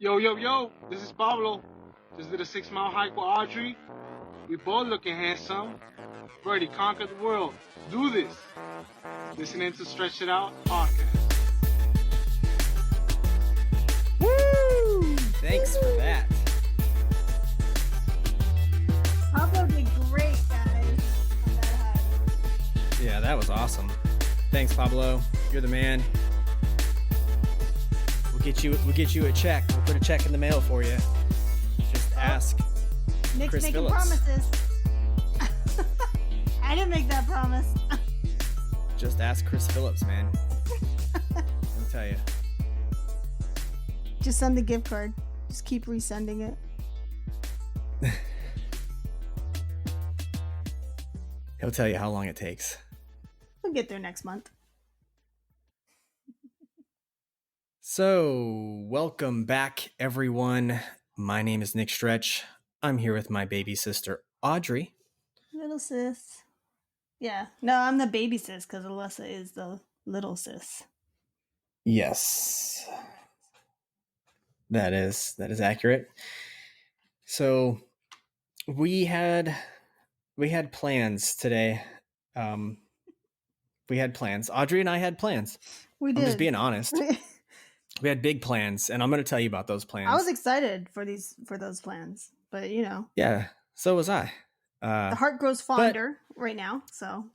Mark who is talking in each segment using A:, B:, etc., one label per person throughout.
A: Yo, yo, yo, this is Pablo. Just did a 6 mile hike with Audrey. We both looking handsome. Ready, conquer the world. Do this. Listening to Stretch It Out podcast.
B: Woo! Thanks for that.
C: Pablo did great, guys, on that hike.
B: Yeah, that was awesome. Thanks, Pablo. You're the man. We'll get you a check. We'll put a check in the mail for you. Just ask
C: Nick's
B: Chris
C: making
B: Phillips.
C: promises. I didn't make that promise.
B: Just ask Chris Phillips, man. I'll tell you.
C: Just send the gift card. Just keep resending it.
B: He'll tell you how long it takes.
C: We'll get there next month.
B: So, welcome back, everyone. My name is Nick Stretch. I'm here with my baby sister, Audrey.
C: Little sis. Yeah. No, I'm the baby sis because Alyssa is the little sis.
B: Yes. That is accurate. So, we had plans today. We had plans. Audrey and I had plans.
C: We did.
B: I'm just being honest. We had big plans, and I'm going to tell you about those plans.
C: I was excited for those plans, but you know.
B: Yeah, so was I.
C: The heart grows fonder right now, so.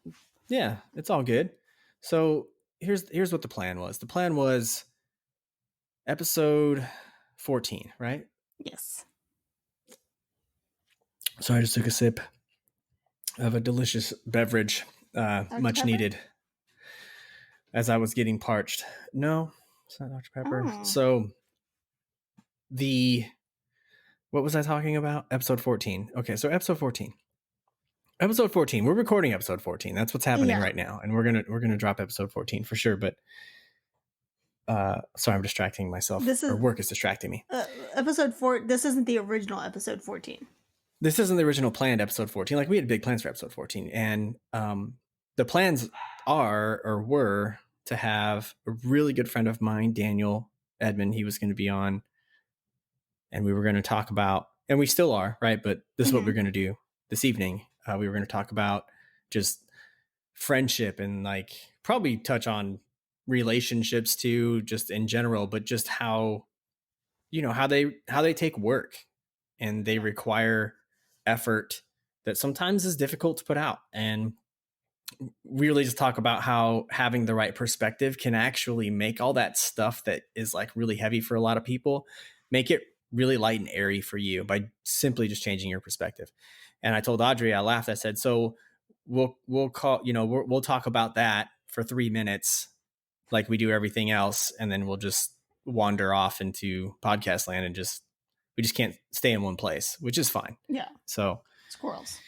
B: Yeah, it's all good. So here's what the plan was. The plan was episode 14, right?
C: Yes.
B: So I just took a sip of a delicious beverage, much
C: Pepper?
B: needed, as I was getting parched. No, it's not Dr. Pepper.
C: Oh.
B: So what was I talking about? Episode 14. Okay, so episode 14. Episode 14. We're recording episode 14. That's what's happening right now, and we're gonna drop episode 14 for sure. But sorry, I'm distracting myself. Or work is distracting me.
C: Episode 4. This isn't the original episode 14.
B: This isn't the original planned episode 14. Like, we had big plans for episode 14, and the plans were to have a really good friend of mine, Daniel Edmond. He was going to be on, and we were going to talk about, and we still are, right? But this is what we're going to do this evening. We were going to talk about just friendship and like probably touch on relationships too, just in general, but just how they take work and they require effort that sometimes is difficult to put out. And we really just talk about how having the right perspective can actually make all that stuff that is like really heavy for a lot of people, make it really light and airy for you by simply just changing your perspective. And I told Audrey, I laughed. I said, so we'll talk about that for 3 minutes like we do everything else. And then we'll just wander off into Podcastland and we just can't stay in one place, which is fine.
C: Yeah.
B: So
C: Squirrels.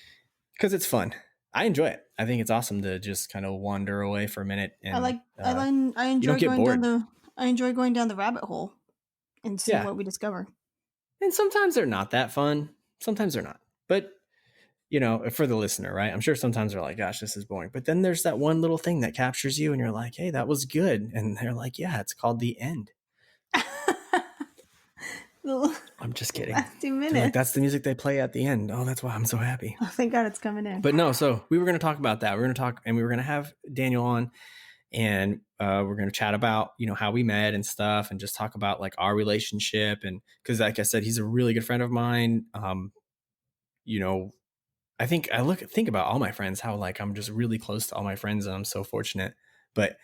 B: Because it's fun. I enjoy it. I think it's awesome to just kind of wander away for a minute. And
C: I enjoy going down the rabbit hole and see what we discover.
B: And sometimes they're not that fun. Sometimes they're not. But, for the listener, right? I'm sure sometimes they're like, gosh, this is boring. But then there's that one little thing that captures you and you're like, hey, that was good. And they're like, yeah, it's called the end. I'm just kidding.
C: Last 2 minutes.
B: Like, that's the music they play at the end. Oh, that's why I'm so happy.
C: Oh, thank God it's coming in.
B: But no, so we were going to talk about that. We're going to talk, and we were going to have Daniel on, and we're going to chat about, how we met and stuff, and just talk about like our relationship. And because, like I said, he's a really good friend of mine. I think think about all my friends, how like I'm just really close to all my friends, and I'm so fortunate. But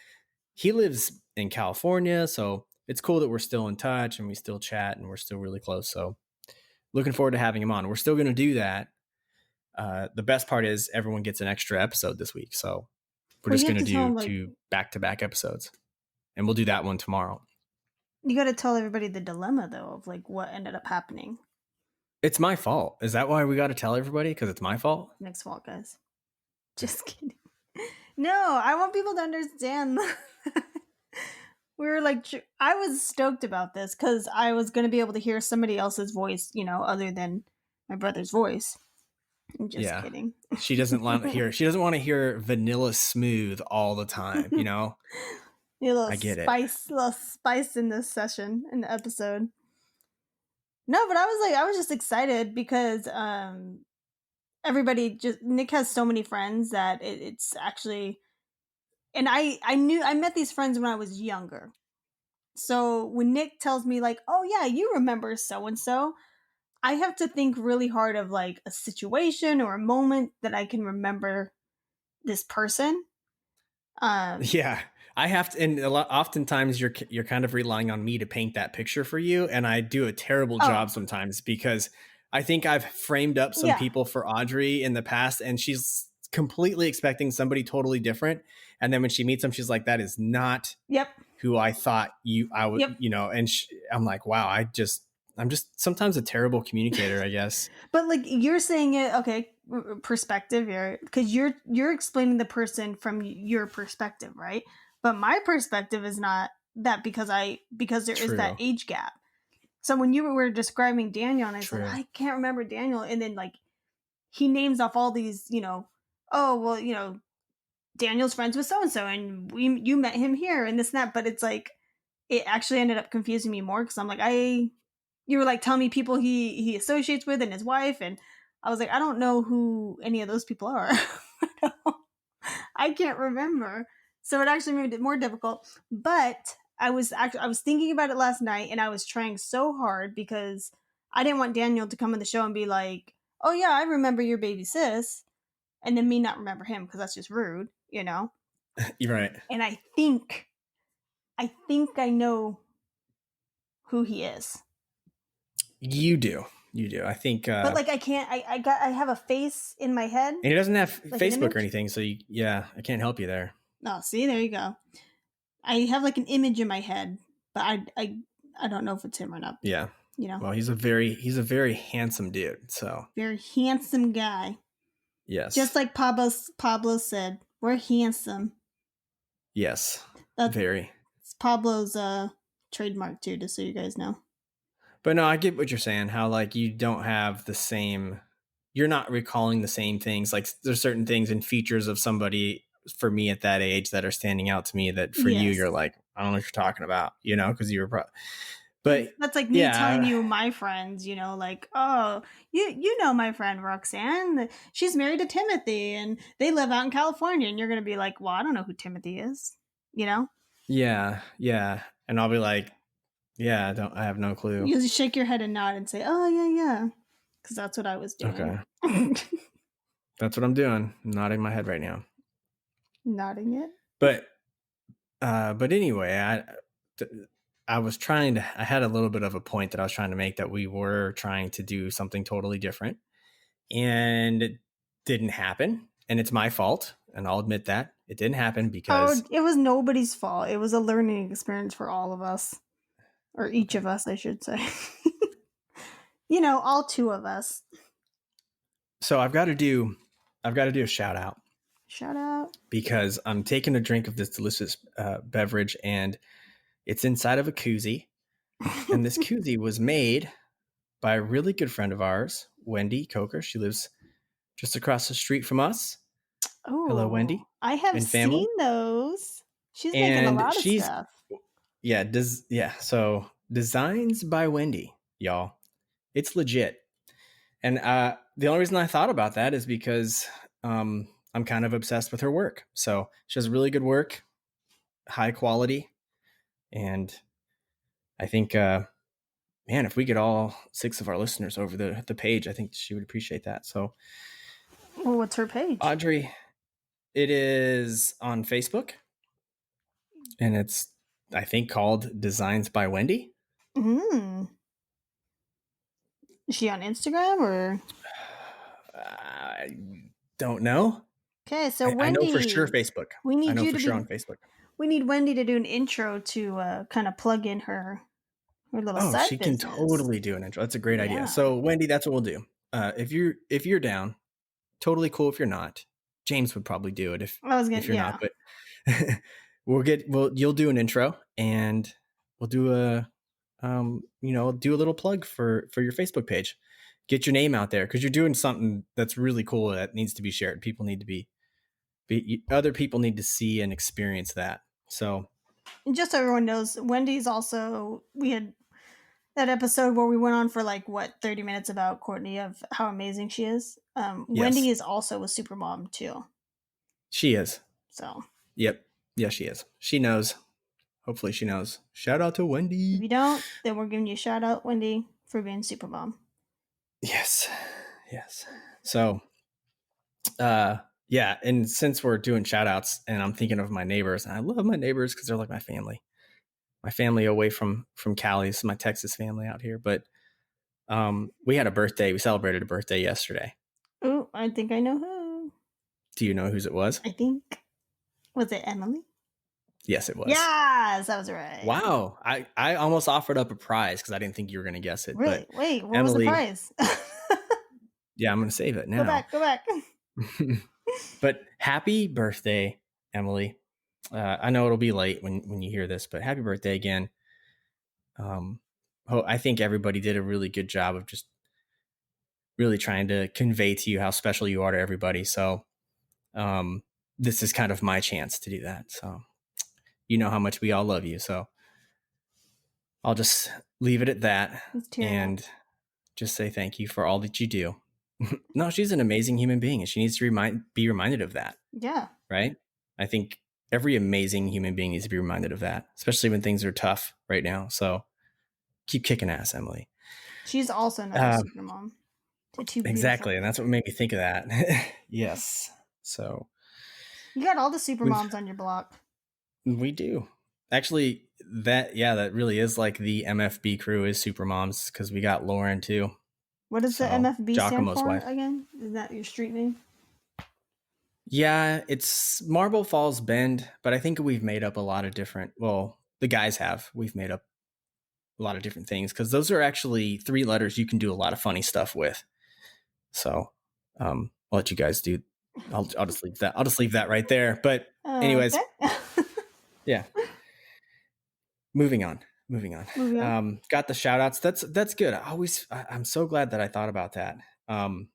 B: he lives in California, so it's cool that we're still in touch and we still chat and we're still really close. So looking forward to having him on. We're still going to do that. The best part is everyone gets an extra episode this week. So we're just going to do 2 back-to-back episodes, and we'll do that one tomorrow.
C: You got to tell everybody the dilemma though, of like what ended up happening.
B: It's my fault. Is that why we got to tell everybody? Because it's my fault?
C: Nick's fault, guys. Just kidding. No, I want people to understand. We were like, I was stoked about this because I was going to be able to hear somebody else's voice, other than my brother's voice. I'm just kidding.
B: She doesn't want to hear. She doesn't want to hear vanilla smooth all the time.
C: A little
B: I get
C: little spice in this session, in the episode. No, but I was just excited because Nick has so many friends that it's actually, and I met these friends when I was younger. So when Nick tells me like, "Oh yeah, you remember so and so," I have to think really hard of like a situation or a moment that I can remember this person.
B: Yeah, I have to, and oftentimes you're kind of relying on me to paint that picture for you, and I do a terrible
C: Oh
B: job sometimes because I think I've framed up some
C: yeah,
B: people for Audrey in the past, and she's completely expecting somebody totally different, and then when she meets them, she's like, "That is not
C: yep,
B: who I thought I would,"
C: yep.
B: and I'm like, "Wow, I'm just sometimes a terrible communicator, I guess."
C: But like you're saying it, okay, perspective here, because you're explaining the person from your perspective, right? But my perspective is not that because there is that
B: True,
C: age gap. So when you were describing Daniel, and I said
B: true.
C: I can't remember Daniel, and then like he names off all these, oh well, Daniel's friends with so and so, and you met him here, and this and that. But it's like it actually ended up confusing me more because I'm like you were like telling me people he associates with and his wife, and I was like I don't know who any of those people are. I can't remember, so it actually made it more difficult. But I was thinking about it last night, and I was trying so hard because I didn't want Daniel to come on the show and be like, "Oh yeah, I remember your baby sis," and then me not remember him because that's just rude, you know.
B: You're right.
C: And I think I know who he is.
B: You do. You do. I think,
C: But like I can't I have a face in my head,
B: and he doesn't have
C: like an
B: Facebook or
C: image.
B: anything, so yeah, I can't help you there.
C: Oh, see, there you go. I have like an image in my head, but I don't know if it's him or not.
B: Yeah.
C: You know.
B: Well, he's a very handsome dude. So
C: Very handsome guy. Just
B: yes,
C: like Pablo said, we're handsome.
B: yes,
C: That's
B: very.
C: Pablo's trademark too, just so you guys know.
B: But no, I get what you're saying. How like you don't have the same. You're not recalling the same things. Like there's certain things and features of somebody for me at that age that are standing out to me that for you,
C: Yes.
B: you're like, I don't know what you're talking about, because you were. But
C: That's like me telling
B: yeah,
C: you my friends, like, oh, you know my friend Roxanne, she's married to Timothy and they live out in California, and you're gonna be like, well, I don't know who Timothy is, you know?
B: yeah, and I'll be like, yeah, I have no clue.
C: You just shake your head and nod and say, oh yeah, because that's what I was doing.
B: Okay, that's what I'm doing. I'm nodding my head right now.
C: Nodding it.
B: But anyway, I was trying to. I had a little bit of a point that I was trying to make that we were trying to do something totally different, and it didn't happen, and it's my fault, and I'll admit that it didn't happen because
C: Oh, it was nobody's fault. It was a learning experience for all of us, or each
B: okay.
C: of us, I should say. All two of us.
B: So I've got to do a shout out.
C: Shout out.
B: Because I'm taking a drink of this delicious beverage, and it's inside of a koozie. And this koozie was made by a really good friend of ours, Wendy Coker. She lives just across the street from us. Hello,
C: Oh,
B: Wendy
C: I have
B: and family.
C: seen those. She's making a
B: And
C: lot of stuff.
B: so Designs by Wendy, y'all. It's legit. And the only reason I thought about that is because I'm kind of obsessed with her work. So she has really good work, high quality. And I think, man, if we get all 6 of our listeners over the page, I think she would appreciate that. So,
C: Well, what's her page?
B: Audrey, it is on Facebook, and it's, I think, called Designs by Wendy.
C: Mm. Is she on Instagram or?
B: I don't know.
C: Okay, so
B: I know for
C: Wendy,
B: sure Facebook.
C: we need
B: I know
C: you
B: for
C: to
B: sure
C: be.
B: on Facebook.
C: We need Wendy to do an intro to kind of plug in her little
B: Oh,
C: side
B: she can
C: business.
B: totally do an intro. That's a great idea.
C: Yeah,
B: So, Wendy, that's what we'll do. If you're down, totally cool. If you're not, James would probably do it
C: I was gonna.
B: if you're not.
C: Yeah,
B: But you'll do an intro, and we'll do do a little plug for your Facebook page. Get your name out there because you're doing something that's really cool that needs to be shared. People need to be other people need to see and experience that. So
C: and just so everyone knows, Wendy's also that episode where we went on for like 30 minutes about Courtney of how amazing she is. Wendy is also a super mom too.
B: She is.
C: So.
B: Yep. Yeah, she is. She knows. Hopefully she knows. Shout out to Wendy.
C: If you don't, then we're giving you a shout out, Wendy, for being super mom.
B: Yes. So, yeah, and since we're doing shout outs and I'm thinking of my neighbors, and I love my neighbors because they're like my family. My family away from Cali, this is my Texas family out here. But we had a birthday. We celebrated a birthday yesterday.
C: Oh, I think I know who.
B: Do you know whose it was?
C: I think. Was it Emily?
B: Yes, it was.
C: Yes, that was right.
B: Wow. I almost offered up a prize because I didn't think you were going to guess it.
C: Really?
B: But
C: wait, what
B: Emily,
C: was the prize?
B: Yeah, I'm going to save it now.
C: Go back.
B: But happy birthday, Emily. I know it'll be late when you hear this, but happy birthday again. I think everybody did a really good job of just really trying to convey to you how special you are to everybody. So this is kind of my chance to do that. So you know how much we all love you. So I'll just leave it at that and just say thank you for all that you do. No, she's an amazing human being and she needs to be reminded of that.
C: Yeah.
B: Right? I think every amazing human being needs to be reminded of that, especially when things are tough right now. So keep kicking ass, Emily.
C: She's also another super mom.
B: Exactly. And that's what made me think of that. Yes. So
C: you got all the super moms on your block.
B: We do. Actually, that really is like the MFB crew is super moms because we got Lauren too.
C: What does the MFB stand for again? Is that your street name?
B: Yeah, it's Marble Falls Bend, but I think we've made up a lot of different, well, the guys have. We've made up a lot of different things because those are actually 3 letters you can do a lot of funny stuff with. So I'll let you guys do. I'll just leave that. I'll just leave that right there. But anyways, okay. Yeah. Moving on. Got the shout outs. That's good. I'm so glad that I thought about that. And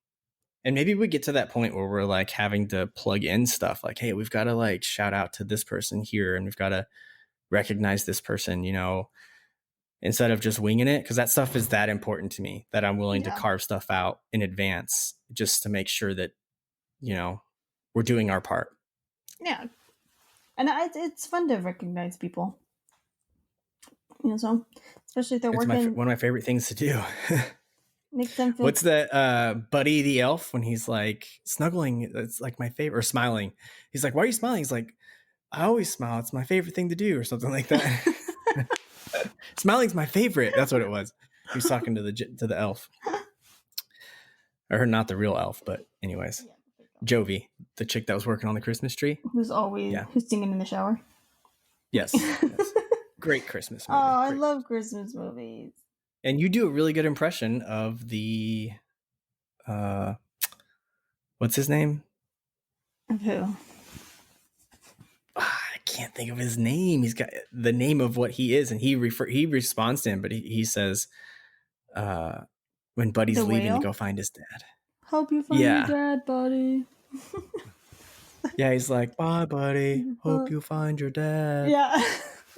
B: maybe we get to that point where we're like having to plug in stuff like, hey, we've got to like shout out to this person here and we've got to recognize this person, instead of just winging it. Cause that stuff is that important to me that I'm willing to carve stuff out in advance just to make sure that, we're doing our part. Yeah.
C: And it's fun to recognize people. So especially if they're working.
B: One of my favorite things to do.
C: Makes them feel.
B: What's that? Buddy the elf when he's like snuggling. It's like my favorite. Or smiling. He's like, "Why are you smiling?" He's like, "I always smile. It's my favorite thing to do," or something like that. Smiling's my favorite. That's what it was. He was talking to the elf. Or not the real elf, but anyways, Jovi, the chick that was working on the Christmas tree,
C: who's singing in the shower.
B: Yes. Great Christmas movie.
C: Oh, I love Christmas movies.
B: And you do a really good impression of the, what's his name?
C: Of who?
B: I can't think of his name. He's got the name of what he is, and he responds to him, but he says, when Buddy's leaving to go find his dad.
C: Hope you find your dad, buddy.
B: Yeah, he's like, bye, buddy. Hope you find your dad.
C: Yeah.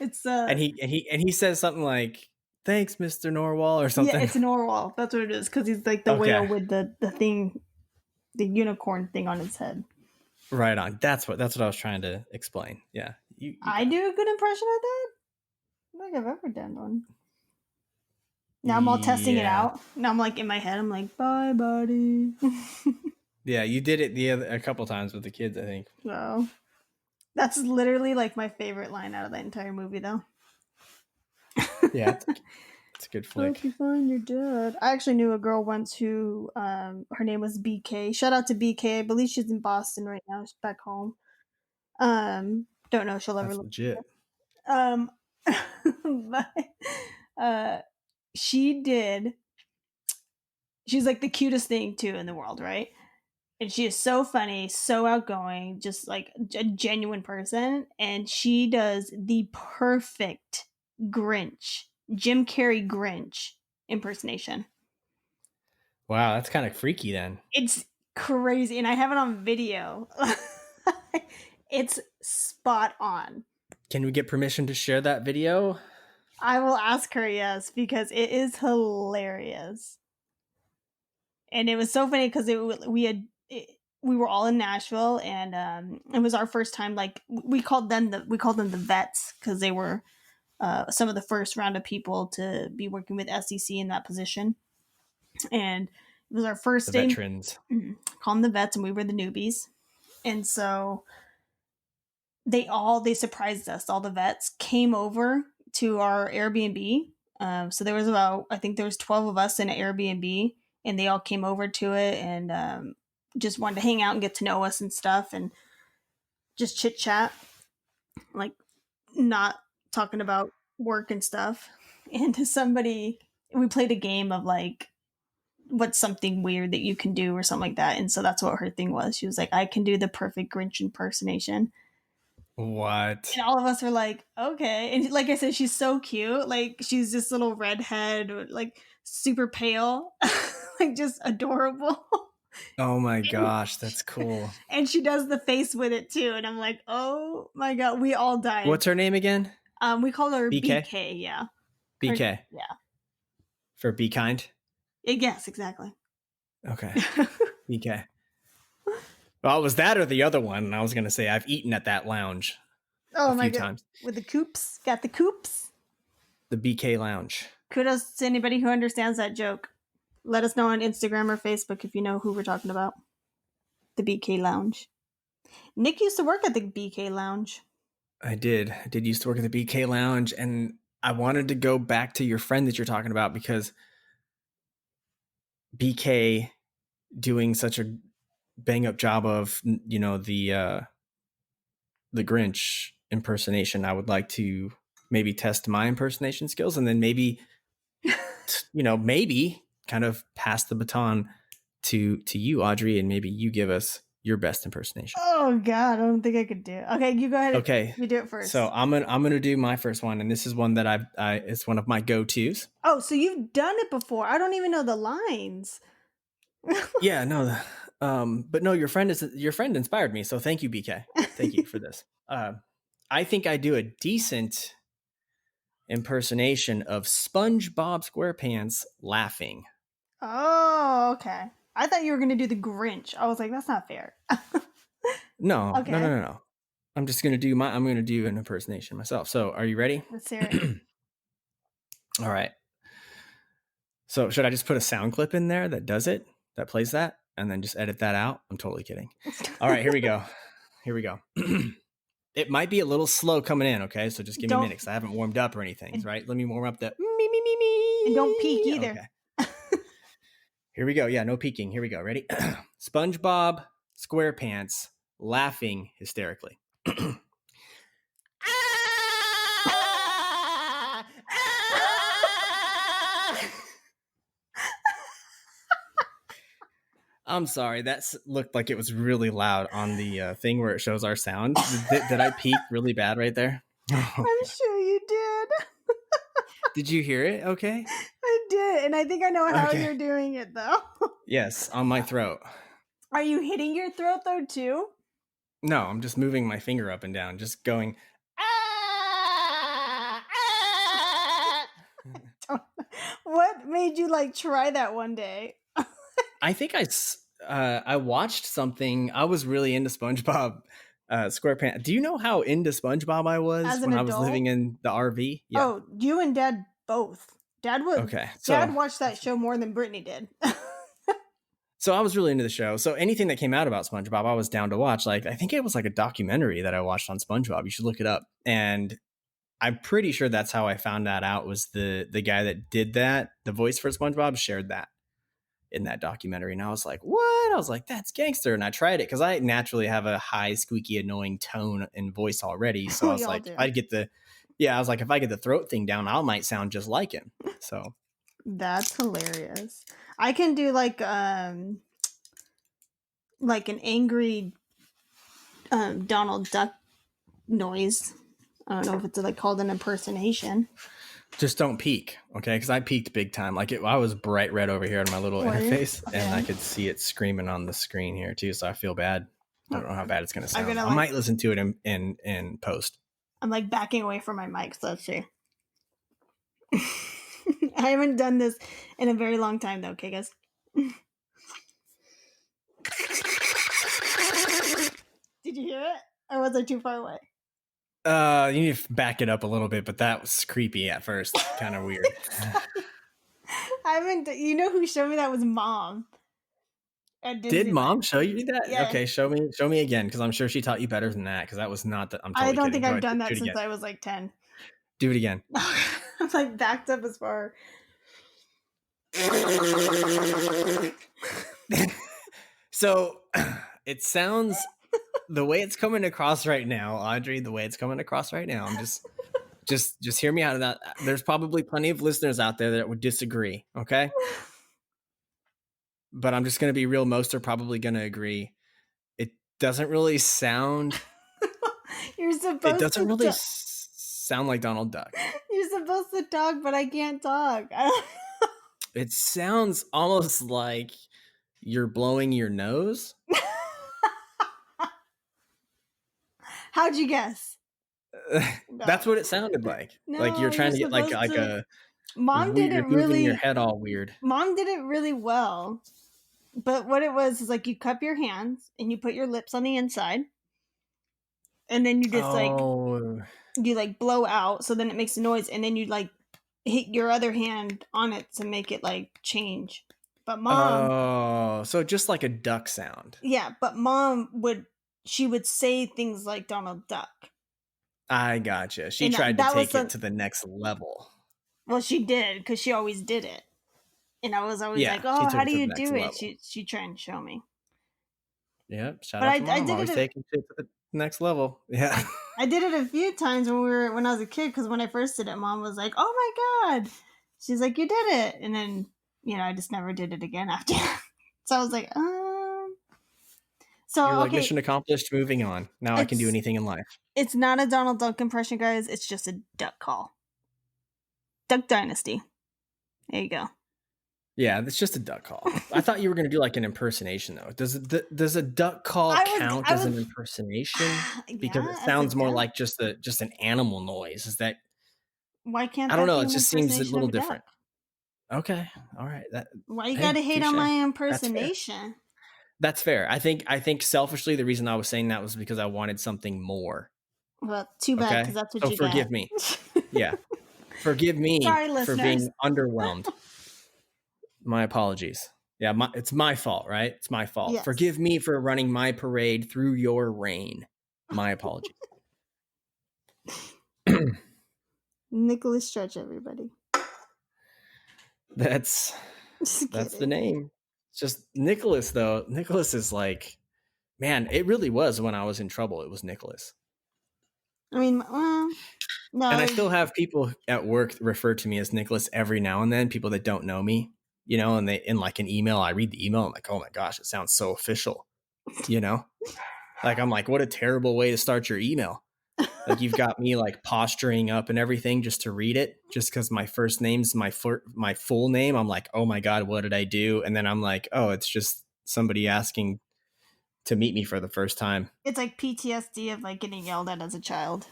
C: It's
B: and he says something like, thanks, Mr. Norwal, or something.
C: Yeah, it's Norwal. That's what it is, because he's like the whale with the thing, the unicorn thing on his head.
B: Right on. That's what I was trying to explain. Yeah.
C: I do a good impression of that? I don't think I've ever done one. Now I'm all testing it out. Now I'm like in my head, I'm like, bye, buddy.
B: Yeah, you did it a couple times with the kids, I think.
C: Wow. That's literally like my favorite line out of the entire movie, though.
B: Yeah, it's a good flick.
C: Hope you find your dad. I actually knew a girl once who, her name was BK. Shout out to BK. I believe she's in Boston right now. She's back home. Don't know if she'll ever look
B: legit.
C: But, she's like the cutest thing too in the world, right? And she is so funny, so outgoing, just like a genuine person. And she does the perfect Grinch, Jim Carrey Grinch impersonation.
B: Wow, that's kind of freaky then.
C: It's crazy. And I have it on video. It's spot on.
B: Can we get permission to share that video?
C: I will ask her, yes, because it is hilarious. And it was so funny because we were all in Nashville, and it was our first time. Like we called them the vets because they were some of the first round of people to be working with SEC in that position, and it was our first
B: The
C: day.
B: veterans.
C: Call them the vets, and we were the newbies, and so they surprised us. All the vets came over to our Airbnb. So there was I think there was 12 of us in an Airbnb, and they all came over to it and just wanted to hang out and get to know us and stuff, and just chit chat, like not talking about work and stuff. And we played a game of like, what's something weird that you can do or something like that. And so that's what her thing was. She was like, I can do the perfect Grinch impersonation.
B: What?
C: And all of us were like, okay. And like I said, she's so cute. Like she's this little redhead, like super pale, like just adorable.
B: Oh my gosh, that's cool.
C: And she does the face with it too. And I'm like, oh my God, we all died.
B: What's her name again?
C: We call her
B: BK?
C: BK, yeah.
B: BK.
C: Yeah.
B: For Be Kind?
C: Yes, exactly.
B: Okay. BK. Well, was that or the other one? I was going to say I've eaten at that lounge
C: Oh
B: a
C: my
B: few
C: God.
B: times.
C: With the coops. Got the coops.
B: The BK Lounge.
C: Kudos to anybody who understands that joke. Let us know on Instagram or Facebook if you know who we're talking about. The BK Lounge. Nick used to work at the BK Lounge.
B: I did used to work at the BK Lounge, and I wanted to go back to your friend that you're talking about because BK doing such a bang up job of, you know, the Grinch impersonation. I would like to maybe test my impersonation skills, and then maybe maybe kind of pass the baton to you, Audrey, and maybe you give us your best impersonation.
C: Oh God, I don't think I could do it. Okay, you go ahead.
B: Okay,
C: you do it first.
B: So I'm gonna do my first one, and this is one that it's one of my go-tos.
C: Oh, so you've done it before? I don't even know the lines.
B: Yeah, no, but no, your friend inspired me, so thank you, BK. Thank you for this. I think I do a decent impersonation of SpongeBob SquarePants laughing.
C: Oh, okay. I thought you were going to do the Grinch. I was like, that's not fair.
B: No,
C: okay.
B: No. I'm just going to do an impersonation myself. So are you ready?
C: Let's hear it.
B: All right. So should I just put a sound clip in there that does it, that plays that, and then just edit that out? I'm totally kidding. All right, here we go. It might be a little slow coming in, okay? So just give me a minute because I haven't warmed up or anything, right? Let me warm up the me.
C: And don't peek either.
B: Okay. Here we go. Yeah, no peeking. Here we go. Ready? SpongeBob SquarePants laughing hysterically. I'm sorry. That looked like it was really loud on the thing where it shows our sound. Did I peak really bad right there?
C: I'm sure you did.
B: Did you hear it? Okay.
C: I did, and I think I know how you're doing it, though.
B: Yes, on my throat. Are
C: you hitting your throat, though, too?
B: No, I'm just moving my finger up and down, just going.
C: What made you try that one day?
B: I think I watched something. I was really into SpongeBob SquarePants. Do you know how into SpongeBob I was when I was living in the RV?
C: Yeah. Oh, you and Dad both. Dad watched that show more than Brittany did.
B: So I was really into the show. So anything that came out about SpongeBob, I was down to watch. I think it was a documentary that I watched on SpongeBob. You should look it up. And I'm pretty sure that's how I found that out, was the guy that did that, the voice for SpongeBob, shared that in that documentary. And I was like, what? I was like, that's gangster. And I tried it because I naturally have a high, squeaky, annoying tone and voice already. So I was like, if I get the throat thing down, I might sound just like him. So
C: that's hilarious. I can do an angry Donald Duck noise. I don't know if it's called an impersonation.
B: Just don't peek, okay? Because I peeked big time. I was bright red over here on my little interface, and I could see it screaming on the screen here too. So I feel bad. I don't know how bad it's gonna sound. I might listen to it in post.
C: I'm backing away from my mic, so let's see. I haven't done this in a very long time, though. Okay, guys. Did you hear it, or was I too far away?
B: You need to back it up a little bit, but that was creepy at first. Kind of weird.
C: I haven't. You know who showed me that was Mom.
B: Did Mom show you that?
C: Yeah.
B: Okay, show me again, because I'm sure she taught you better than that. Because that was not that. I'm totally
C: I don't
B: kidding.
C: think I've done that since I was like 10.
B: Do it again.
C: I'm like backed up as far.
B: So it sounds the way it's coming across right now, Audrey. The way it's coming across right now, I'm just hear me out of that. There's probably plenty of listeners out there that would disagree. Okay. But I'm just going to be real. Most are probably going to agree. It doesn't really sound.
C: You're supposed.
B: It doesn't really sound like Donald Duck.
C: You're supposed to talk, but I can't talk.
B: It sounds almost like you're blowing your nose.
C: How'd you guess?
B: That's what it sounded like.
C: No,
B: like you're trying to get like a.
C: Mom did it really.
B: Your head all weird.
C: Mom did it really well, but what it was is like you cup your hands and you put your lips on the inside, and then you just you like blow out, so then it makes a noise, and then you like hit your other hand on it to make it like change. But Mom,
B: so just like a duck sound.
C: Yeah, but Mom would say things like Donald Duck.
B: I gotcha. She tried to take it to the next level.
C: Well, she did, because she always did it. And I was always like, oh, how do you do it? She tried to show me.
B: Yep. Shout out to Mom. I did always taking shit to the next level. Yeah.
C: I did it a few times when I was a kid, because when I first did it, Mom was like, oh my God. She's like, you did it. And then, I just never did it again after. So I was like, So,
B: you're like, mission accomplished, moving on. Now I can do anything in life.
C: It's not a Donald Duck impression, guys. It's just a duck call. Duck Dynasty. There you go.
B: Yeah, it's just a duck call. I thought you were going to do like an impersonation, though. Does a duck call count as an impersonation? Because it sounds more like just an animal noise. Is that?
C: Why can't
B: I don't know? It just seems a little different. Okay, all right.
C: Why you gotta hate on my impersonation?
B: That's fair. I think selfishly the reason I was saying that was because I wanted something more.
C: Well, too bad, because that's what you got.
B: Forgive me. Yeah. Forgive me for being underwhelmed. My apologies. Yeah, it's my fault, right? It's my fault. Yes. Forgive me for running my parade through your reign. My apologies.
C: Nicholas Stretch, everybody.
B: That's the name. It's just Nicholas, though. Nicholas is like, man, it really was when I was in trouble. It was Nicholas.
C: I mean, no.
B: And I still have people at work refer to me as Nicholas every now and then, people that don't know me, and they, in like an email, I read the email. I'm like, oh my gosh, it sounds so official, like, I'm like, what a terrible way to start your email. Like, you've got me like posturing up and everything just to read it, just because my first name's my full name. I'm like, oh my God, what did I do? And then I'm like, oh, it's just somebody asking to meet me for the first time.
C: It's like PTSD of like getting yelled at as a child.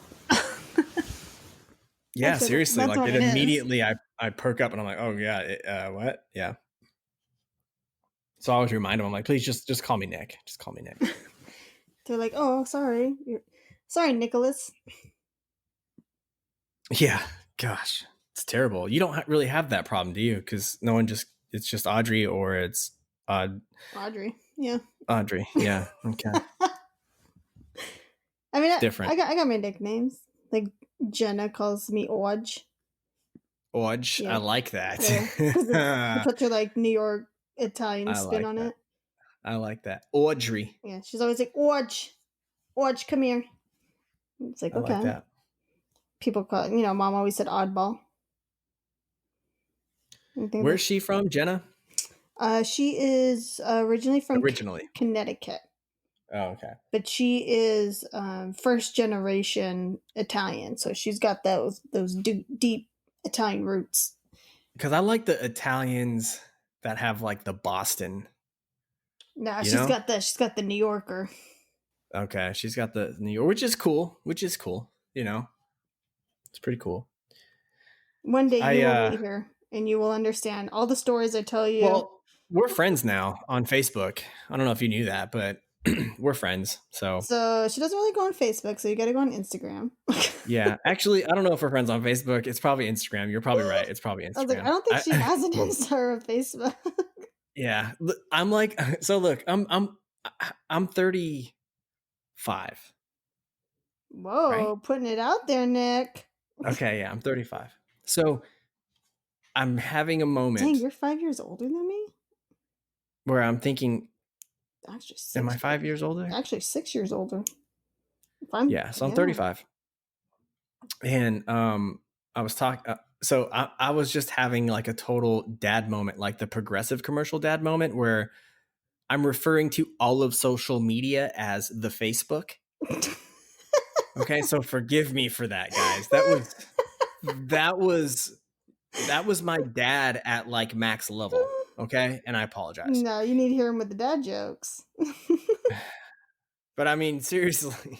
B: Yeah, seriously. Like, it immediately, I perk up and I'm like, oh yeah, what? Yeah. So I always remind them, I'm like, please just call me Nick. Just call me Nick.
C: They're like, oh, sorry. Sorry, Nicholas.
B: Yeah. Gosh, it's terrible. You don't really have that problem, do you? Because it's just Audrey, or it's
C: Audrey. Yeah.
B: Audrey. Yeah. Okay.
C: I mean,
B: different.
C: I got my nicknames. Like, Jenna calls me Audrey.
B: Audrey. Yeah. I like that.
C: Yeah, such a like New York Italian spin on it.
B: I like that. Audrey.
C: Yeah, she's always like, Audrey, come here. It's like, okay.
B: I like that.
C: People call, Mom always said oddball.
B: Where's she from, Jenna?
C: She is originally from Connecticut.
B: Oh, okay.
C: But she is first generation Italian, so she's got those deep Italian roots.
B: Because I like the Italians that have like the Boston.
C: No, she's got the New Yorker.
B: Okay, she's got the New York, which is cool. It's pretty cool.
C: One day you will
B: I
C: meet her and you will understand all the stories I tell you.
B: well, we're friends now on Facebook. I don't know if you knew that, but we're friends. So
C: she doesn't really go on Facebook, so you got to go on Instagram.
B: yeah, actually, I don't know if we're friends on Facebook. It's probably Instagram. You're probably right. It's probably
C: I was like, I
B: Instagram.
C: don't think she has an Insta or a Facebook.
B: Yeah, I'm like, so look, I'm 35.
C: Whoa,
B: Right?
C: putting it out there, Nick.
B: Okay, yeah, I'm 35. So I'm having a
C: Dang,
B: moment
C: you're 5 years older than me?
B: where I'm thinking,
C: Actually, 6
B: am I 5 years older?
C: Actually, 6 years older.
B: Yeah, so I'm 35. And I was talking so I was just having like a total dad moment, like the Progressive commercial dad moment where I'm referring to all of social media as the Facebook. Okay, so forgive me for that, guys. That was my dad at like max level. Okay, and I apologize.
C: No, you need to hear him with the dad jokes.
B: But I mean, seriously,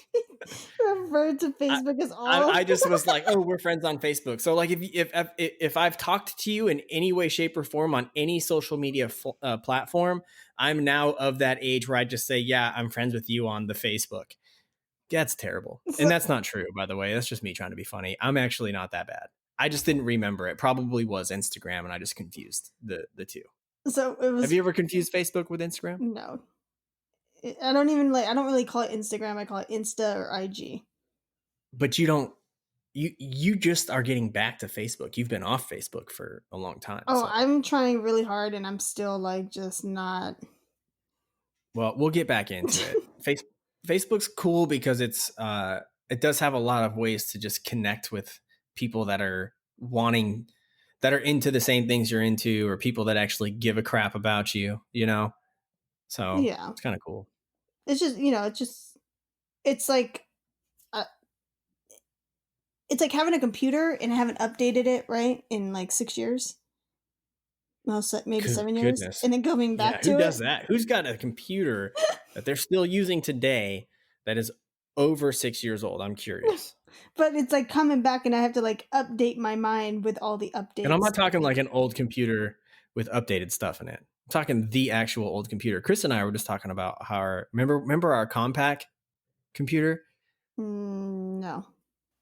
C: Referred to Facebook as all.
B: I just was like, oh, we're friends on Facebook. So like, if I've talked to you in any way, shape, or form on any social media platform, I'm now of that age where I just say, yeah, I'm friends with you on the Facebook. That's terrible, and that's not true, by the way. That's just me trying to be funny. I'm actually not that bad. I just didn't remember it. Probably was Instagram, and I just confused the two.
C: So it was.
B: Have you ever confused Facebook with Instagram?
C: No, I don't even I don't really call it Instagram. I call it Insta or IG.
B: But you don't. You just are getting back to Facebook. You've been off Facebook for a long time.
C: Oh,
B: so.
C: I'm trying really hard, and I'm still like just not.
B: Well, we'll get back into it. Facebook's cool because it does have a lot of ways to just connect with people that are into the same things you're into, or people that actually give a crap about you, So
C: Yeah,
B: it's kind of cool.
C: it's just it's like it's like having a computer and I haven't updated it right in like 6 years. No, maybe 7 years,
B: Goodness.
C: and then coming back to
B: who
C: it.
B: Who does that? Who's got a computer that they're still using today that is over 6 years old? I'm curious.
C: But it's like coming back, and I have to like update my mind with all the updates.
B: And I'm not talking like an old computer with updated stuff in it. I'm talking the actual old computer. Chris and I were just talking about how remember our Compaq computer?
C: No.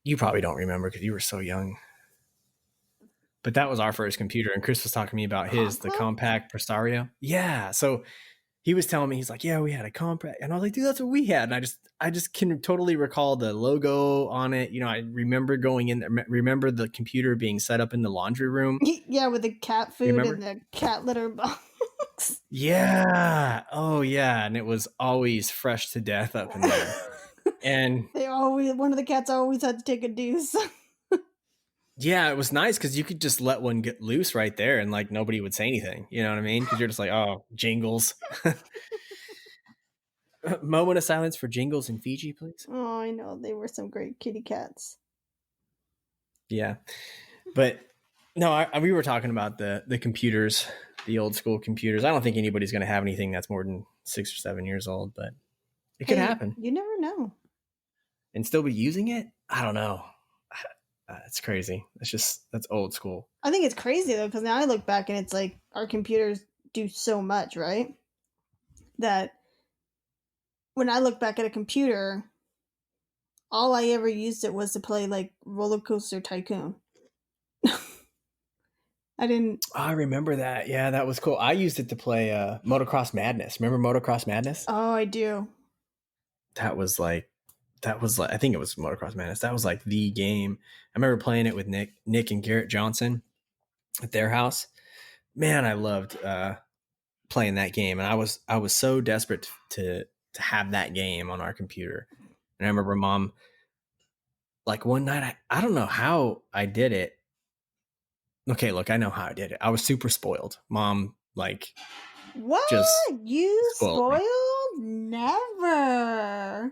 B: You probably don't remember because you were so young. But that was our first computer, and Chris was talking to me about the Compaq Presario. Yeah, so he was telling me, he's like, yeah, we had a Compaq, and I was like, dude, that's what we had. And I just can totally recall the logo on it. I remember going in there, remember the computer being set up in the laundry room.
C: Yeah, with the cat food and the cat litter box.
B: Yeah. Oh yeah, and it was always fresh to death up in there. And
C: one of the cats always had to take a deuce.
B: Yeah, it was nice because you could just let one get loose right there, and like nobody would say anything. You know what I mean? Because you're just like, oh, Jingles. Moment of silence for Jingles and Fiji, please.
C: Oh, I know. They were some great kitty cats.
B: Yeah. But no, we were talking about the computers, the old school computers. I don't think anybody's going to have anything that's more than 6 or 7 years old, but it could happen.
C: You never know.
B: And still be using it? I don't know. It's crazy. That's old school.
C: I think it's crazy though, because now I look back and it's like our computers do so much, right? That when I look back at a computer, all I ever used it was to play like Roller Coaster Tycoon. I didn't.
B: I remember that. Yeah, that was cool. I used it to play Motocross Madness. Remember Motocross Madness?
C: Oh, I do.
B: That was like I think it was Motocross Madness. That was like the game. I remember playing it with Nick and Garrett Johnson at their house. Man, I loved playing that game, and I was so desperate to have that game on our computer. And I remember Mom, like one night, I don't know how I did it. Okay, look, I know how I did it. I was super spoiled. Mom, like,
C: what?
B: Just
C: you spoiled?
B: me.
C: Never.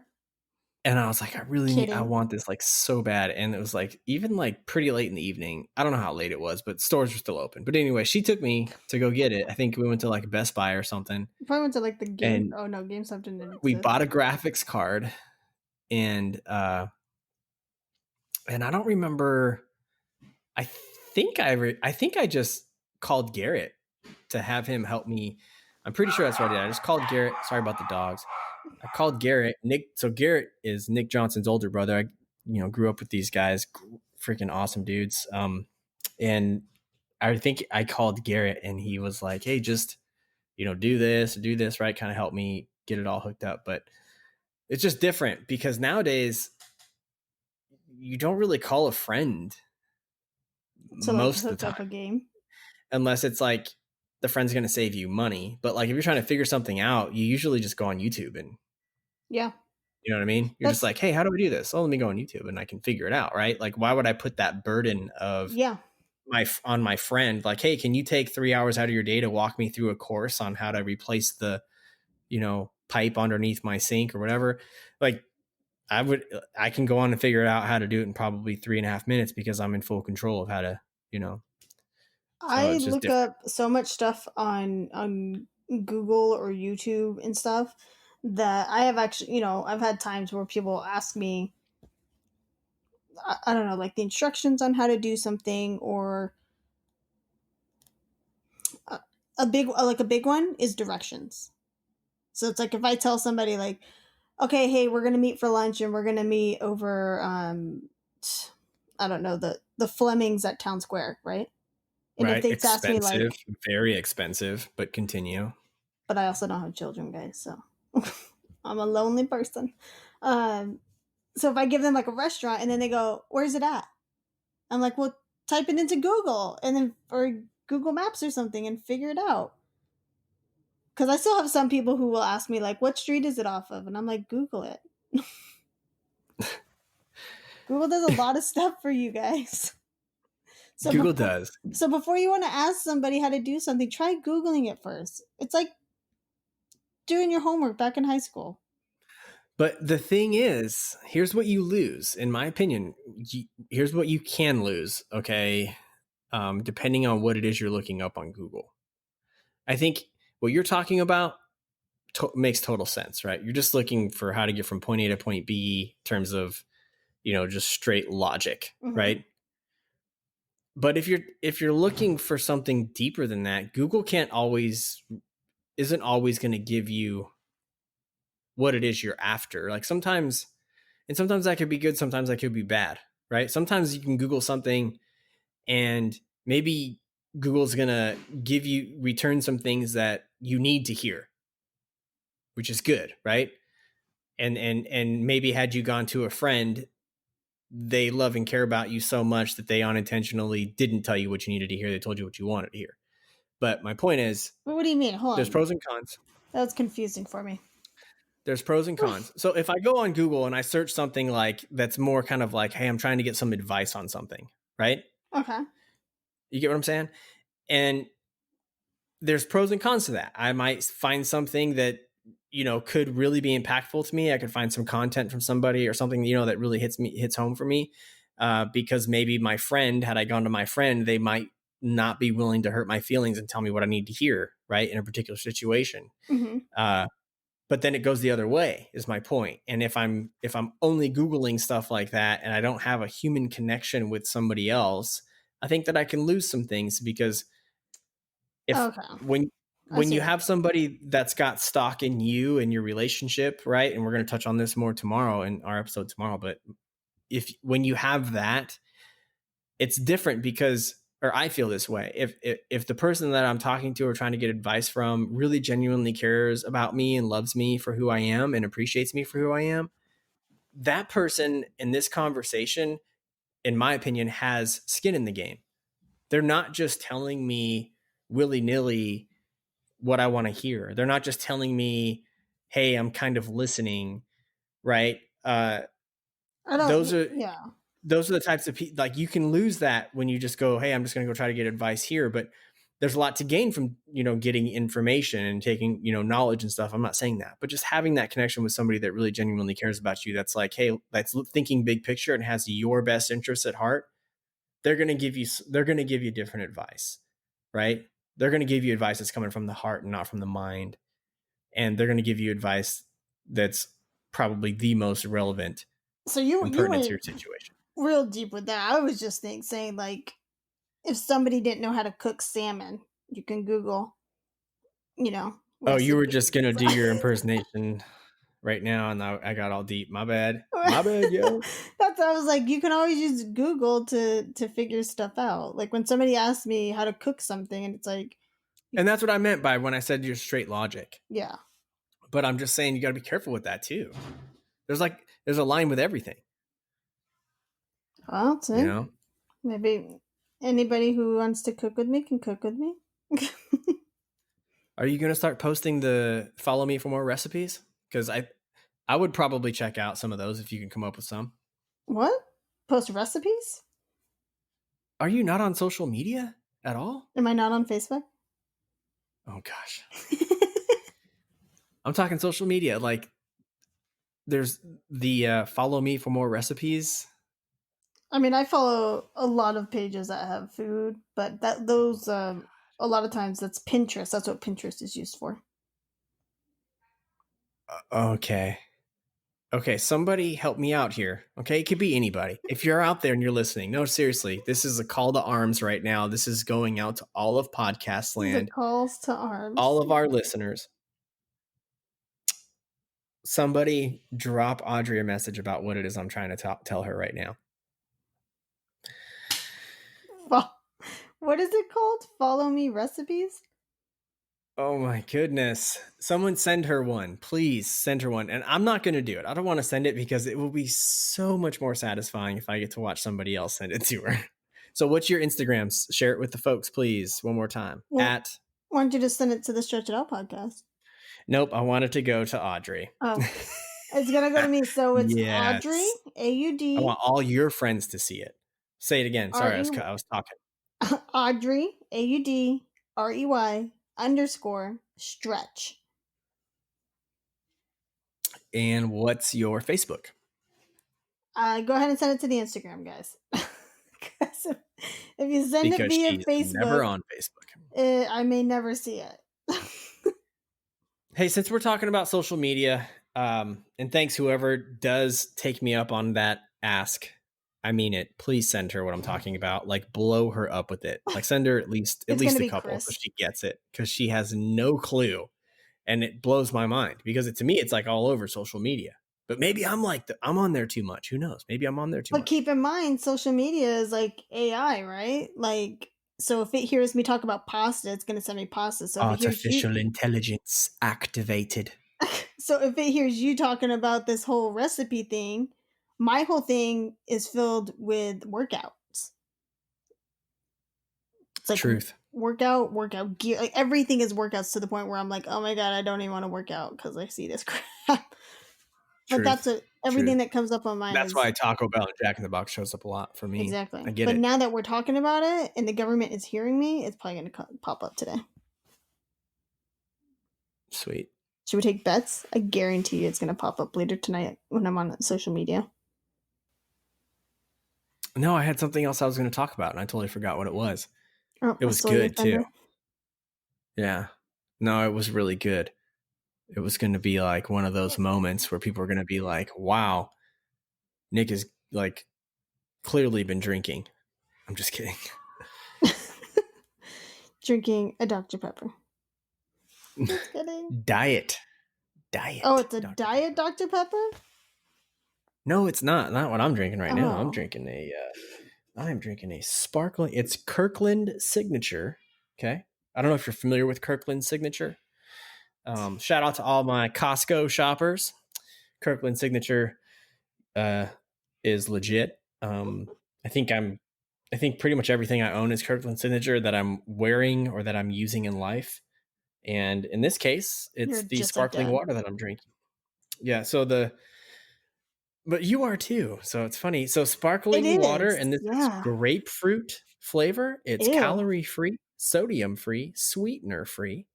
B: And I was like, I want this like so bad. And it was like, even like pretty late in the evening. I don't know how late it was, but stores were still open. But anyway, she took me to go get it. I think we went to like Best Buy or something.
C: You probably went to like the game.
B: And
C: oh no, GameStop didn't exist.
B: We bought a graphics card, and I don't remember. I think I just called Garrett to have him help me. I'm pretty sure that's what I did. I just called Garrett. Sorry about the dogs. I called Garrett. Nick. So Garrett is Nick Johnson's older brother. I grew up with these guys, freaking awesome dudes. And I think I called Garrett, and he was like, "Hey, just do this, right? Kind of help me get it all hooked up." But it's just different because nowadays you don't really call a friend
C: To
B: most of
C: hook
B: the
C: up a
B: time,
C: game.
B: unless it's like the friend's going to save you money. But like if you're trying to figure something out, you usually just go on YouTube and
C: Yeah.
B: you know what I mean? You're just like, hey, how do I do this? Oh, let me go on YouTube and I can figure it out, right? Like, why would I put that burden of on my friend? Like, hey, can you take 3 hours out of your day to walk me through a course on how to replace the, pipe underneath my sink or whatever? Like, I can go on and figure out how to do it in probably 3.5 minutes because I'm in full control of how to, So
C: I
B: it's just
C: look
B: different.
C: up so much stuff on Google or YouTube and stuff that I have actually, I've had times where people ask me, I don't know, like the instructions on how to do something, or a big one is directions. So it's like if I tell somebody like, okay, hey, we're gonna meet for lunch and we're gonna meet over, I don't know, the Flemings at Town Square, right? And if
B: Right.
C: they ask me
B: Expensive,
C: like,
B: very expensive, but continue.
C: but I also don't have children, guys, so I'm a lonely person. So if I give them like a restaurant and then they go, "Where's it at?" I'm like, "Well, type it into Google and then or Google Maps or something and figure it out." Because I still have some people who will ask me like, "What street is it off of?" And I'm like, "Google it." Google does a lot of stuff for you guys. So
B: Google does.
C: So before you want to ask somebody how to do something, try Googling it first. It's like doing your homework back in high school.
B: But the thing is, here's what you lose, in my opinion. Here's what you can lose, okay? Depending on what it is you're looking up on Google. I think what you're talking about makes total sense, right? You're just looking for how to get from point A to point B in terms of, just straight logic, right? But if you're looking for something deeper than that, Google isn't always going to give you what it is you're after. Like sometimes that could be good, sometimes that could be bad, right? Sometimes you can Google something and maybe Google's going to return some things that you need to hear, which is good, right? And maybe had you gone to a friend, they love and care about you so much that they unintentionally didn't tell you what you needed to hear. They told you what you wanted to hear. But my point is,
C: what do you mean? Hold on.
B: There's pros and cons.
C: That was confusing for me.
B: There's pros and cons. So if I go on Google and I search something like that's more kind of like, hey, I'm trying to get some advice on something, right?
C: Okay.
B: You get what I'm saying? And there's pros and cons to that. I might find something that, could really be impactful to me. I could find some content from somebody or something, that really hits home for me. Because maybe my friend, had I gone to my friend, they might not be willing to hurt my feelings and tell me what I need to hear, right? In a particular situation. But then it goes the other way is my point. And if I'm only Googling stuff like that and I don't have a human connection with somebody else, I think that I can lose some things because when you have somebody that's got stock in you and your relationship, right? And we're going to touch on this more tomorrow in our episode tomorrow. But when you have that, it's different because, or I feel this way. If the person that I'm talking to or trying to get advice from really genuinely cares about me and loves me for who I am and appreciates me for who I am, that person in this conversation, in my opinion, has skin in the game. They're not just telling me willy-nilly what I want to hear. They're not just telling me, hey, I'm kind of listening, right? Those are the types of people, like you can lose that when you just go, hey, I'm just going to go try to get advice here. But there's a lot to gain from, getting information and taking, knowledge and stuff. I'm not saying that, but just having that connection with somebody that really genuinely cares about you. That's like, hey, that's thinking big picture and has your best interests at heart. They're going to give you different advice, right? They're going to give you advice that's coming from the heart and not from the mind. And they're going to give you advice that's probably the most relevant and pertinent to your situation.
C: Real deep with that. I was just saying like if somebody didn't know how to cook salmon, you can Google,
B: Oh, you were
C: recipes.
B: just gonna do your impersonation right now, and I got all deep. My bad, yo.
C: That's why I was like, you can always use Google to figure stuff out. Like when somebody asks me how to cook something, and it's like,
B: And that's what I meant by when I said your straight logic.
C: yeah.
B: But I'm just saying you got to be careful with that too. There's a line with everything.
C: Well, see,
B: You know,
C: maybe anybody who wants to cook with me can cook with me.
B: are you gonna start posting the follow me for more recipes? Because I would probably check out some of those if you can come up with some.
C: What? Post recipes?
B: Are you not on social media at all?
C: Am I not on Facebook?
B: Oh gosh. I'm talking social media. Like there's the follow me for more recipes.
C: I mean, I follow a lot of pages that have food, but those a lot of times that's Pinterest. That's what Pinterest is used for.
B: Okay. Okay, somebody help me out here. Okay, it could be anybody. If you're out there and you're listening, no, seriously, this is a call to arms right now. This is going out to all of Podcastland,
C: The calls to arms.
B: all of our listeners. Somebody drop Audrey a message about what it is I'm trying to tell her right now.
C: What is it called? Follow me recipes?
B: Oh my goodness. Someone send her one. Please send her one. And I'm not going to do it. I don't want to send it because it will be so much more satisfying if I get to watch somebody else send it to her. So what's your Instagrams? Share it with the folks, please. One more time.
C: Why don't you just send it to the Stretch It Out podcast?
B: Nope. I want it to go to Audrey.
C: Oh, it's going to go to me. So it's
B: Yes.
C: Audrey, A-U-D.
B: I want all your friends to see it. Say it again. Sorry, I was talking.
C: Audrey, A-U-D-R-E-Y _stretch.
B: And what's your Facebook?
C: Go ahead and send it to the Instagram, guys. If you send it via Facebook,
B: never on Facebook.
C: I may never see it.
B: Hey, since we're talking about social media, and thanks whoever does take me up on that ask. I mean it. Please send her what I'm talking about. Like blow her up with it. Like send her at least a couple
C: Chris.
B: so she gets it because she has no clue, and it blows my mind because to me it's like all over social media. But maybe I'm on there too much. Who knows? Maybe I'm on there too much.
C: But keep in mind, social media is like AI, right? Like, so if it hears me talk about pasta, it's going to send me pasta. So
B: artificial intelligence activated.
C: So if it hears you talking about this whole recipe thing, my whole thing is filled with workouts. It's like
B: truth.
C: Workout gear. Like everything is workouts to the point where I'm like, oh my God, I don't even want to work out because I see this crap. But that's everything that comes up on mine.
B: That's why Taco Bell and Jack in the Box shows up a lot for me.
C: Exactly.
B: I get it.
C: But now that we're talking about it and the government is hearing me, it's probably going to pop up today.
B: Sweet.
C: Should we take bets? I guarantee you it's going to pop up later tonight when I'm on social media.
B: No, I had something else I was going to talk about, and I totally forgot what it was.
C: Oh,
B: it was good, too. Yeah. No, it was really good. It was going to be like one of those moments where people are going to be like, wow, Nick has like clearly been drinking. I'm just kidding.
C: Drinking a Dr. Pepper. Just kidding.
B: Diet.
C: Oh, it's a diet Dr. Pepper?
B: No, it's not. Not what I'm drinking right now. I'm drinking a sparkling. It's Kirkland Signature. Okay. I don't know if you're familiar with Kirkland Signature. Shout out to all my Costco shoppers. Kirkland Signature is legit. I think pretty much everything I own is Kirkland Signature that I'm wearing or that I'm using in life. And in this case, it's the sparkling water that I'm drinking. Yeah. But you are too. So it's funny. So sparkling water, and this is grapefruit flavor. It's calorie free, sodium free, sweetener free.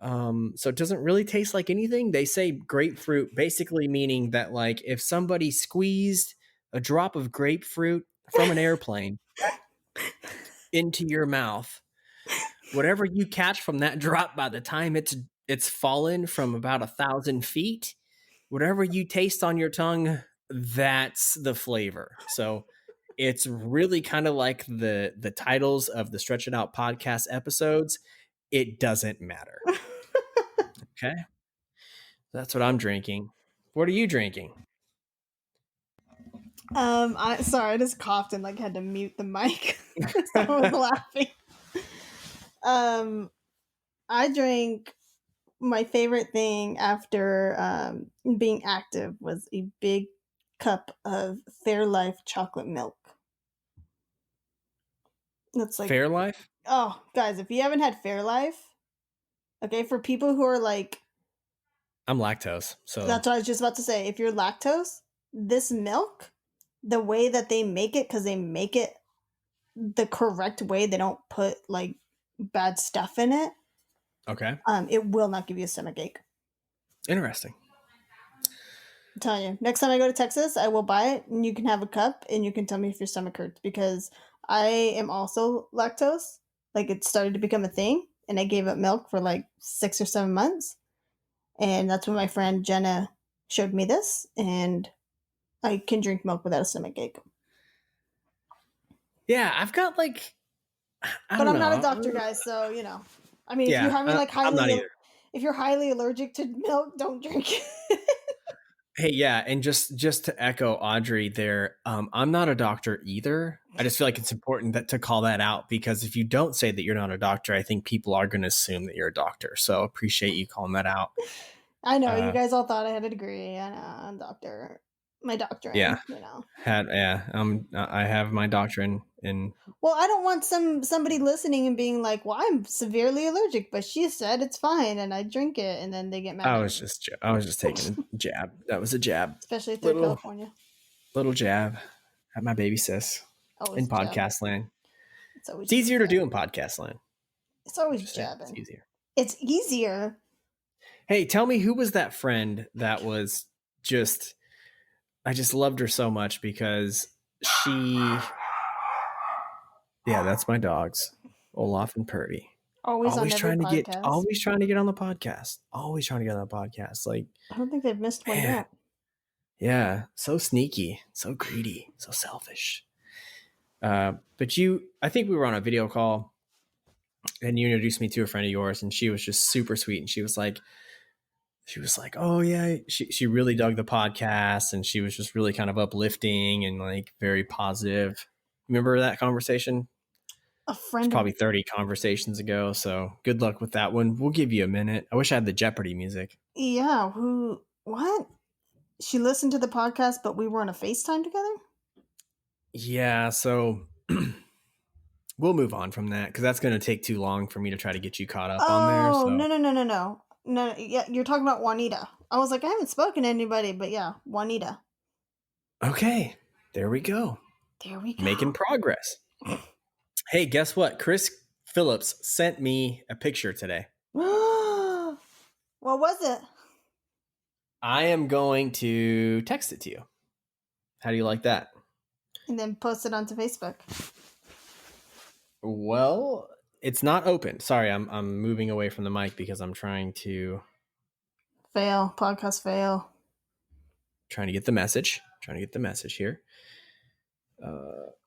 B: So it doesn't really taste like anything. They say grapefruit basically meaning that like if somebody squeezed a drop of grapefruit from an airplane into your mouth, whatever you catch from that drop by the time it's fallen from about 1,000 feet, whatever you taste on your tongue, that's the flavor. So It's really kind of like the titles of the Stretch It Out podcast episodes. It doesn't matter. Okay. That's what I'm drinking. What are you drinking?
C: I just coughed and like had to mute the mic. So I was laughing. I drank my favorite thing after being active was a big cup of Fairlife chocolate milk. That's like
B: Fairlife?
C: Oh, guys, if you haven't had Fairlife, okay, for people who are like,
B: I'm lactose, so
C: that's what I was just about to say. If you're lactose, this milk, the way that they make it, because they make it the correct way, they don't put like bad stuff in it.
B: okay.
C: It will not give you a stomach ache.
B: Interesting.
C: I'm telling you, next time I go to Texas, I will buy it, and you can have a cup, and you can tell me if your stomach hurts, because I am also lactose. Like, it started to become a thing, and I gave up milk for like 6 or 7 months. And that's when my friend Jenna showed me this, and I can drink milk without a stomach ache.
B: Yeah, I've got like,
C: But I'm not a doctor, guys, so you know. I mean, if
B: Yeah,
C: you're having like
B: I'm not either.
C: if you're highly allergic to milk, don't drink it.
B: Hey, yeah, and just to echo Audrey there, I'm not a doctor either. I just feel like it's important to call that out, because if you don't say that you're not a doctor, I think people are going to assume that you're a doctor. So appreciate you calling that out.
C: I know you guys all thought I had a degree. I know, I'm a doctor. My doctorate,
B: Yeah,
C: you know.
B: I have my doctrine in.
C: Well, I don't want somebody listening and being like, "Well, I'm severely allergic, but she said it's fine, and I drink it," and then they get mad.
B: I was just taking a jab. That was a jab,
C: especially through California.
B: Little jab at my baby sis in Podcastland. It's easier to do in Podcastland.
C: It's always jabbing.
B: It's easier.
C: It's easier.
B: Hey, tell me, who was that friend that was just? I just loved her so much because she. Yeah, that's my dogs, Olaf and Purdy. Always trying to get on the podcast. Always trying to get on the podcast. Like,
C: I don't think they've missed one yet.
B: Yeah, so sneaky, so greedy, so selfish. But I think we were on a video call, and you introduced me to a friend of yours, and she was just super sweet, and she was like, oh yeah, she really dug the podcast, and she was just really kind of uplifting and like very positive. Remember that conversation?
C: A friend,
B: probably 30 conversations ago. So good luck with that one. We'll give you a minute. I wish I had the Jeopardy music.
C: Yeah. What? She listened to the podcast, but we were on a FaceTime together?
B: Yeah. So we'll move on from that, because that's going to take too long for me to try to get you caught up on there.
C: Oh, so. No, yeah, you're talking about Juanita. I was like, I haven't spoken to anybody, but yeah, Juanita.
B: Okay. There we go. Making progress. Hey, guess what? Chris Phillips sent me a picture today.
C: What was it?
B: I am going to text it to you. How do you like that?
C: And then post it onto Facebook.
B: Well, it's not open. Sorry, I'm moving away from the mic because I'm trying to
C: podcast fail.
B: Trying to get the message here.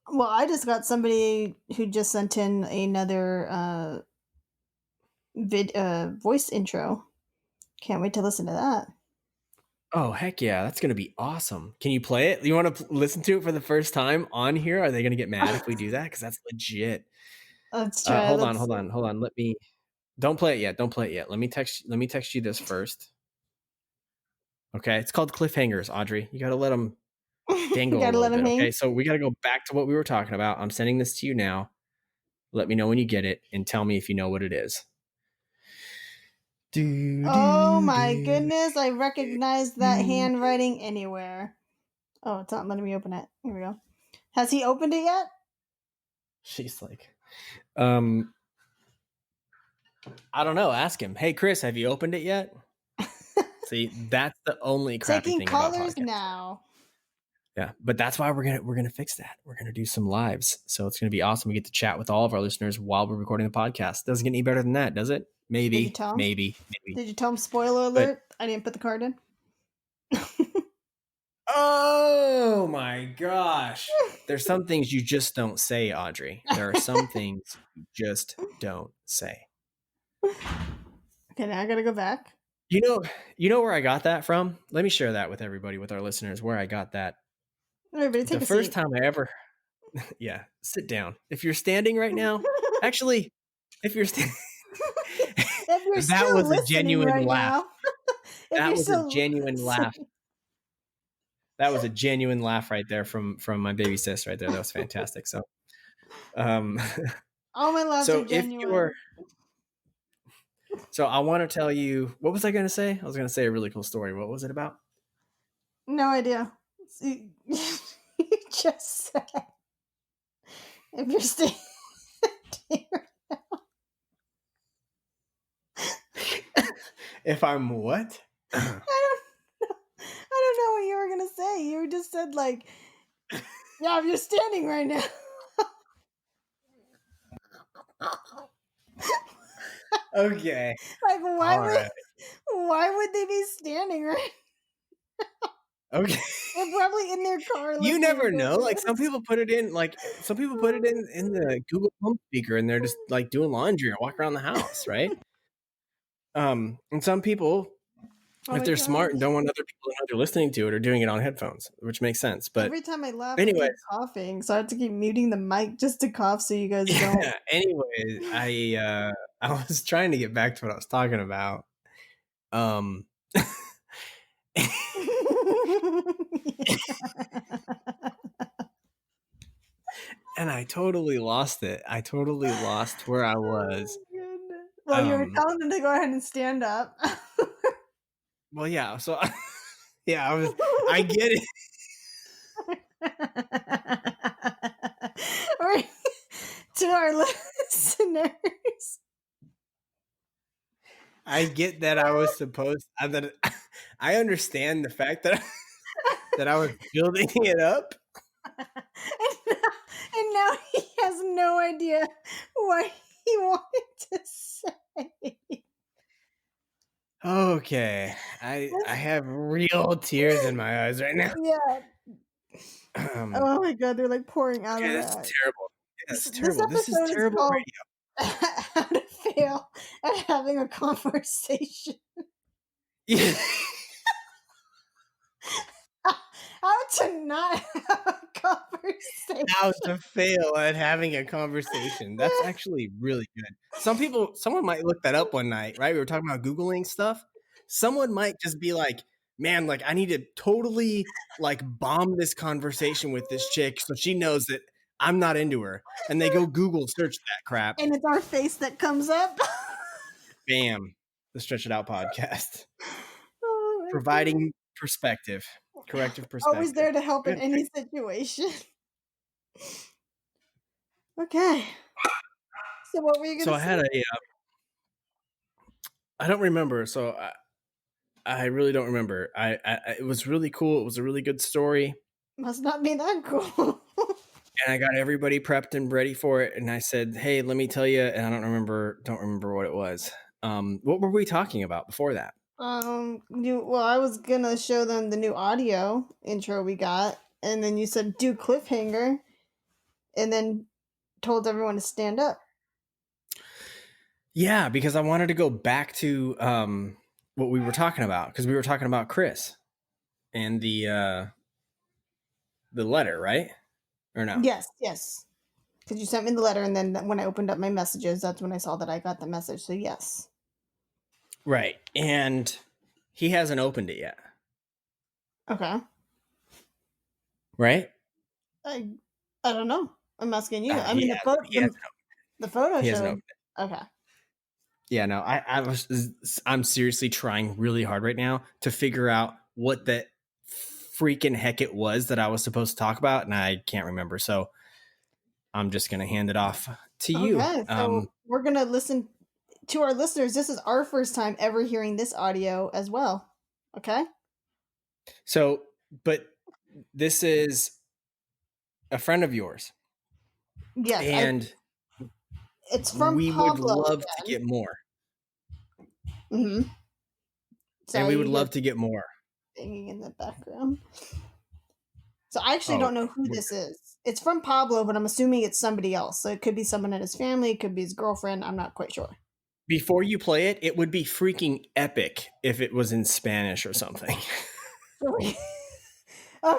C: Well, I just got somebody who just sent in another voice intro. Can't wait to listen to that.
B: Oh, heck yeah. That's going to be awesome. Can you play it? You want to listen to it for the first time on here? Are they going to get mad if we do that? Because that's legit.
C: Let's try.
B: Hold on. Don't play it yet. Let me text you this first. Okay. It's called Cliffhangers, Audrey. You got to let them dangle a little bit. Okay. So we got to go back to what we were talking about. I'm sending this to you now. Let me know when you get it and tell me if you know what it is.
C: Oh my goodness, I recognize that handwriting anywhere. Oh, it's not letting me open it. Here we go. Has he opened it yet?
B: She's like, I don't know. Ask him. Hey, Chris, have you opened it yet? See, that's the only crappy thing about podcasts.
C: Taking callers now.
B: Yeah, but that's why we're gonna fix that. We're gonna do some lives, so it's gonna be awesome. We get to chat with all of our listeners while we're recording the podcast. Doesn't get any better than that, does it? Maybe. Maybe.
C: Did you tell him? Spoiler alert! I didn't put the card in.
B: Oh my gosh! There's some things you just don't say, Audrey. There are some things you just don't say.
C: Okay, now I gotta go back.
B: You know where I got that from? Let me share that with everybody, with our listeners, where I got that.
C: Everybody take
B: The
C: a
B: first
C: seat.
B: time I ever, yeah, sit down. If you're standing right now, actually, if you're standing,
C: If you're
B: that
C: still
B: was a
C: listening
B: genuine
C: right
B: laugh.
C: now. If
B: That
C: you're
B: was a
C: still
B: genuine laugh.
C: listening.
B: That was a genuine laugh right there from my baby sis right there. That was fantastic. So,
C: All my laughs
B: so
C: are genuine.
B: So I want to tell you, what was I going to say? I was going to say a really cool story. What was it about?
C: No idea. See, you just said if you're staying.
B: If I'm what?
C: I don't know what you were gonna say. You just said like, yeah, if you're standing right now.
B: Okay.
C: Like,
B: Why
C: would they be standing right?
B: Okay.
C: They're probably in their car.
B: You never
C: listening to
B: know. Like some
C: this.
B: people put it in in the Google Home speaker and they're just like doing laundry or walk around the house, right? And some people,
C: Oh
B: if
C: my
B: they're smart and
C: gosh.
B: don't want other people to know they're listening to it, are doing it on headphones, which makes sense. But
C: Every time I laugh, I
B: anyways,
C: keep coughing, so I have to keep muting the mic just to cough so you guys don't.
B: anyways, I was trying to get back to what I was talking about. And I totally lost it. I totally lost where I was.
C: Well, you were telling them to go ahead and stand up.
B: Well, yeah. So, yeah, I get it.
C: To our listeners,
B: I get that I was supposed. I understand the fact that I was building it up.
C: and now he has no idea what he wanted to say.
B: Okay, I have real tears in my eyes right now.
C: Yeah. Oh my god, they're like pouring out of
B: this
C: that.
B: is terrible. Yeah, it's
C: This
B: terrible. This is
C: episode
B: terrible
C: called
B: radio.
C: How to Fail at Having a Conversation.
B: Yeah.
C: How to not have a conversation.
B: How to fail at having a conversation. That's actually really good. Someone might look that up one night, right? We were talking about Googling stuff. Someone might just be like, man, like I need to totally like bomb this conversation with this chick so she knows that I'm not into her. And they go Google search that crap.
C: And it's our face that comes up.
B: Bam. The Stretch It Out podcast.
C: Oh
B: Providing perspective. Corrective perspective.
C: Always there to help in any situation. Okay. So what were you gonna say?
B: So I had I don't remember. So I really don't remember. It was really cool. It was a really good story.
C: Must not be that cool.
B: And I got everybody prepped and ready for it. And I said, "Hey, let me tell you." And I don't remember what it was. What were we talking about before that?
C: I was gonna show them the new audio intro we got, and then you said do cliffhanger, and then told everyone to stand up.
B: Yeah, because I wanted to go back to what we were talking about, because we were talking about Chris and the letter, right? Or no?
C: Yes. Because you sent me the letter, and then when I opened up my messages, that's when I saw that I got the message. So yes.
B: Right, and he hasn't opened it yet.
C: Okay.
B: Right?
C: I don't know. I'm asking you. I
B: He
C: mean, the photo
B: He hasn't
C: showed.
B: opened it.
C: Okay.
B: Yeah, no, I'm seriously trying really hard right now to figure out what the freaking heck it was that I was supposed to talk about, and I can't remember. So I'm just gonna hand it off to you.
C: Okay, so we're gonna listen to our listeners. This is our first time ever hearing this audio as well. Okay.
B: So, but this is a friend of yours.
C: Yes,
B: and
C: it's from
B: we
C: Pablo
B: would love
C: again.
B: to get more.
C: Mm-hmm.
B: And we would love to get more.
C: Singing in the background. So I actually don't know who this is. It's from Pablo, but I'm assuming it's somebody else. So it could be someone in his family, it could be his girlfriend. I'm not quite sure.
B: Before you play it, it would be freaking epic if it was in Spanish or something.
C: Okay. Oh,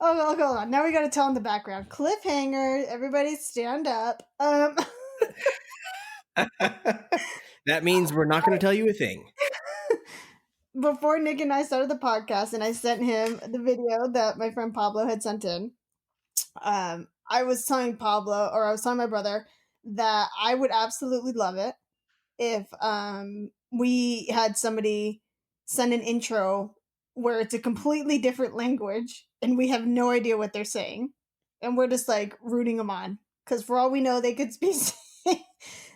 C: hold on. Now we got to tell in the background. Cliffhanger. Everybody stand up.
B: That means we're not going to tell you a thing.
C: Before Nick and I started the podcast and I sent him the video that my friend Pablo had sent in, I was telling my brother that I would absolutely love it if we had somebody send an intro where it's a completely different language and we have no idea what they're saying and we're just like rooting them on, because for all we know they could be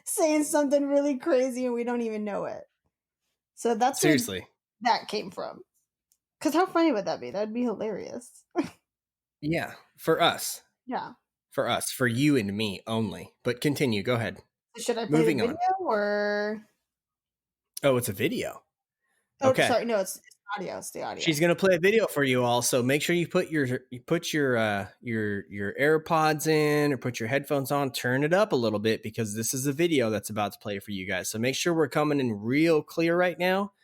C: saying something really crazy and we don't even know it. So that's
B: seriously
C: where that came from. Because how funny would that be? That'd be hilarious.
B: Yeah, for us.
C: Yeah.
B: For you and me only. But continue, go ahead.
C: Should I play
B: Moving
C: the video or?
B: Oh, it's a video.
C: Oh,
B: okay.
C: Sorry, no, it's audio. It's the audio.
B: She's gonna play a video for you all, so make sure you put your AirPods in or put your headphones on. Turn it up a little bit because this is a video that's about to play for you guys. So make sure we're coming in real clear right now.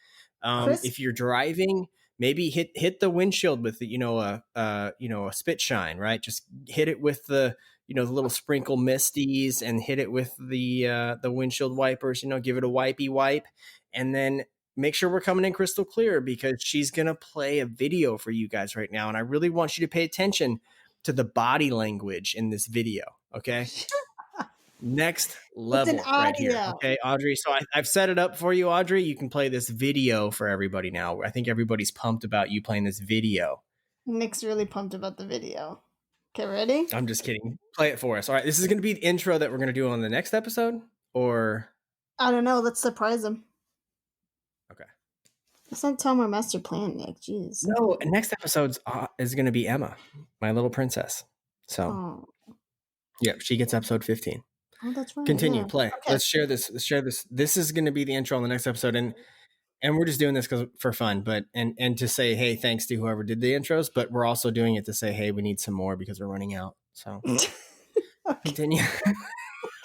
B: If you're driving, maybe hit the windshield with a spit shine, right? Just hit it with the the little sprinkle misties and hit it with the windshield wipers. Give it a wipey wipe, and then make sure we're coming in crystal clear because she's gonna play a video for you guys right now, and I really want you to pay attention to the body language in this video. Okay. Next level right here. Okay, Audrey. So I've set it up for you, Audrey. You can play this video for everybody now. I think everybody's pumped about you playing this video.
C: Nick's really pumped about the video. Okay, ready?
B: I'm just kidding. Play it for us. All right, this is going to be the intro that we're going to do on the next episode, or?
C: I don't know. Let's surprise him.
B: Okay.
C: Let's not tell him our master plan, Nick. Jeez.
B: No, next episode is going to be Emma, my little princess. So, yeah, she gets episode 15.
C: Oh, that's right.
B: Continue, play. Okay. Let's share this. This is going to be the intro on the next episode, and we're just doing this for fun, but and to say, hey, thanks to whoever did the intros, but we're also doing it to say, hey, we need some more because we're running out. So continue.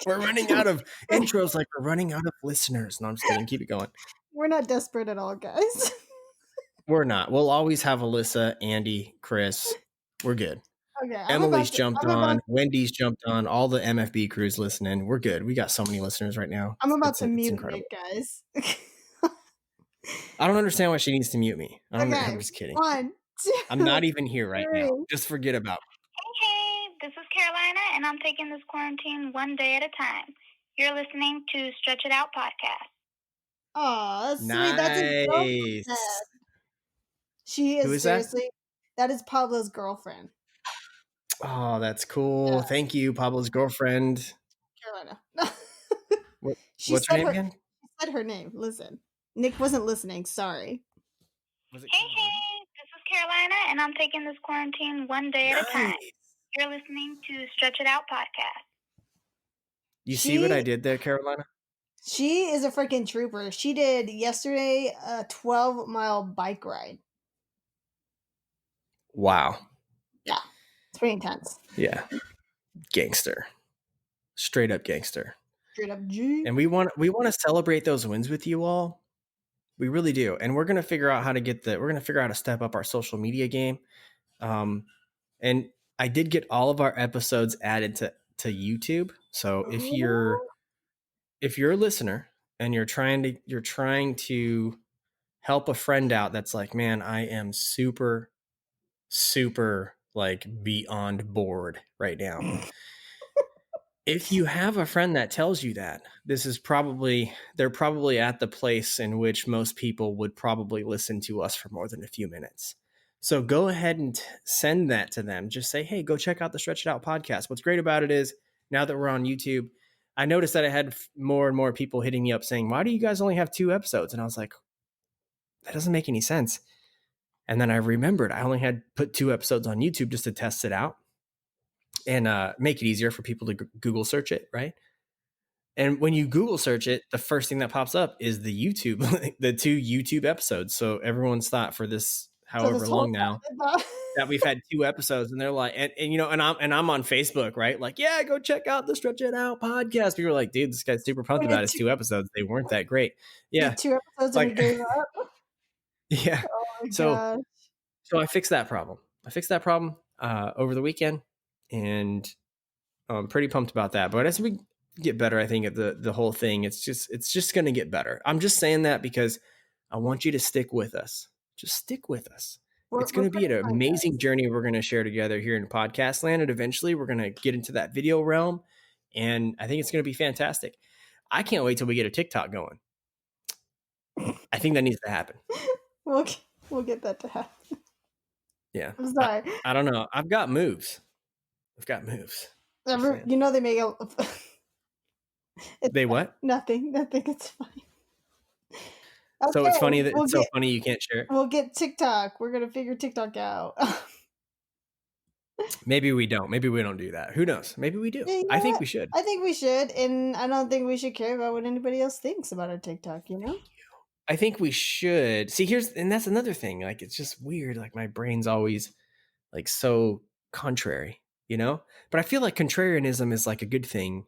B: We're running out of intros, like we're running out of listeners. No, I'm just kidding. Keep it going.
C: We're not desperate at all, guys.
B: We're not. We'll always have Alyssa, Andy, Chris. We're good.
C: Okay,
B: Emily's jumped on. Wendy's jumped on. All the MFB crews listening. We're good. We got so many listeners right now.
C: I'm about to mute Nick, guys.
B: I don't understand why she needs to mute me. I'm just kidding.
C: 1, 2,
B: I'm not even here right now. Just forget about
D: me. Hey, this is Carolina, and I'm taking this quarantine one day at a time. You're listening to Stretch It Out Podcast.
C: Oh, that's
B: nice.
C: Sweet. That's a girlfriend. She is, seriously. That is Pablo's girlfriend.
B: Oh, that's cool. Yeah. Thank you, Pablo's girlfriend.
C: Carolina.
B: What's her name again?
C: She said her name. Listen. Nick wasn't listening. Sorry.
D: Hey, this is Carolina, and I'm taking this quarantine one day at a time. You're listening to Stretch It Out Podcast.
B: You see what I did there, Carolina?
C: She is a freaking trooper. She did yesterday a 12-mile bike ride.
B: Wow.
C: Yeah. It's pretty intense.
B: Yeah. Gangster. Straight up gangster.
C: Straight up G.
B: And we want to celebrate those wins with you all. We really do. And we're going to figure out how to step up our social media game. And I did get all of our episodes added to YouTube. So if you're a listener and you're trying to help a friend out that's like, man, I am super like beyond bored right now. If you have a friend that tells you that, they're probably at the place in which most people would probably listen to us for more than a few minutes. So go ahead and send that to them. Just say, hey, go check out the Stretch It Out podcast. What's great about it is now that we're on YouTube, I noticed that I had more and more people hitting me up saying, why do you guys only have 2 episodes? And I was like, that doesn't make any sense. And then I remembered I only had put 2 episodes on YouTube just to test it out and make it easier for people to Google search it, right? And when you Google search it, the first thing that pops up is the 2 YouTube episodes. So everyone's thought for this however long now, that we've had 2 episodes, and they're like, and you know, and I'm on Facebook, right? Like, yeah, go check out the Stretch It Out podcast. People are like, dude, this guy's super pumped about his 2 episodes. They weren't that great. Yeah,
C: 2 episodes
B: like,
C: and we gave up.
B: Yeah.
C: Oh my
B: So
C: gosh.
B: I fixed that problem. Over the weekend, and I'm pretty pumped about that. But as we get better, I think at the whole thing, it's just going to get better. I'm just saying that because I want you to stick with us. Just stick with us. It's going to be an amazing journey we're going to share together here in Podcastland, and eventually we're going to get into that video realm, and I think it's going to be fantastic. I can't wait till we get a TikTok going. I think that needs to happen.
C: We'll get that to happen.
B: Yeah.
C: I'm sorry.
B: I don't know. I've got moves.
C: You know they make a...
B: They what?
C: Nothing. It's fine.
B: Okay, so it's funny that it's so funny you can't share it.
C: We'll get TikTok. We're going to figure TikTok out.
B: Maybe we don't. Maybe we don't do that. Who knows? Maybe we do. I think we should.
C: I think we should. And I don't think we should care about what anybody else thinks about our TikTok, you know?
B: I think we should. See, and that's another thing. Like, it's just weird. Like, my brain's always like so contrary, you know? But I feel like contrarianism is like a good thing,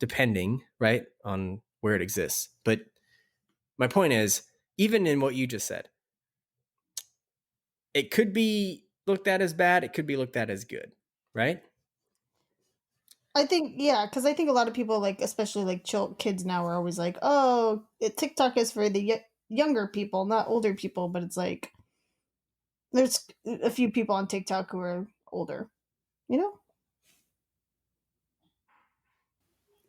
B: depending, right, on where it exists. But my point is, even in what you just said, it could be looked at as bad. It could be looked at as good, right?
C: I think, yeah, because I think a lot of people, like, especially like kids now, are always like, oh, TikTok is for the younger people, not older people. But it's like, there's a few people on TikTok who are older, you know?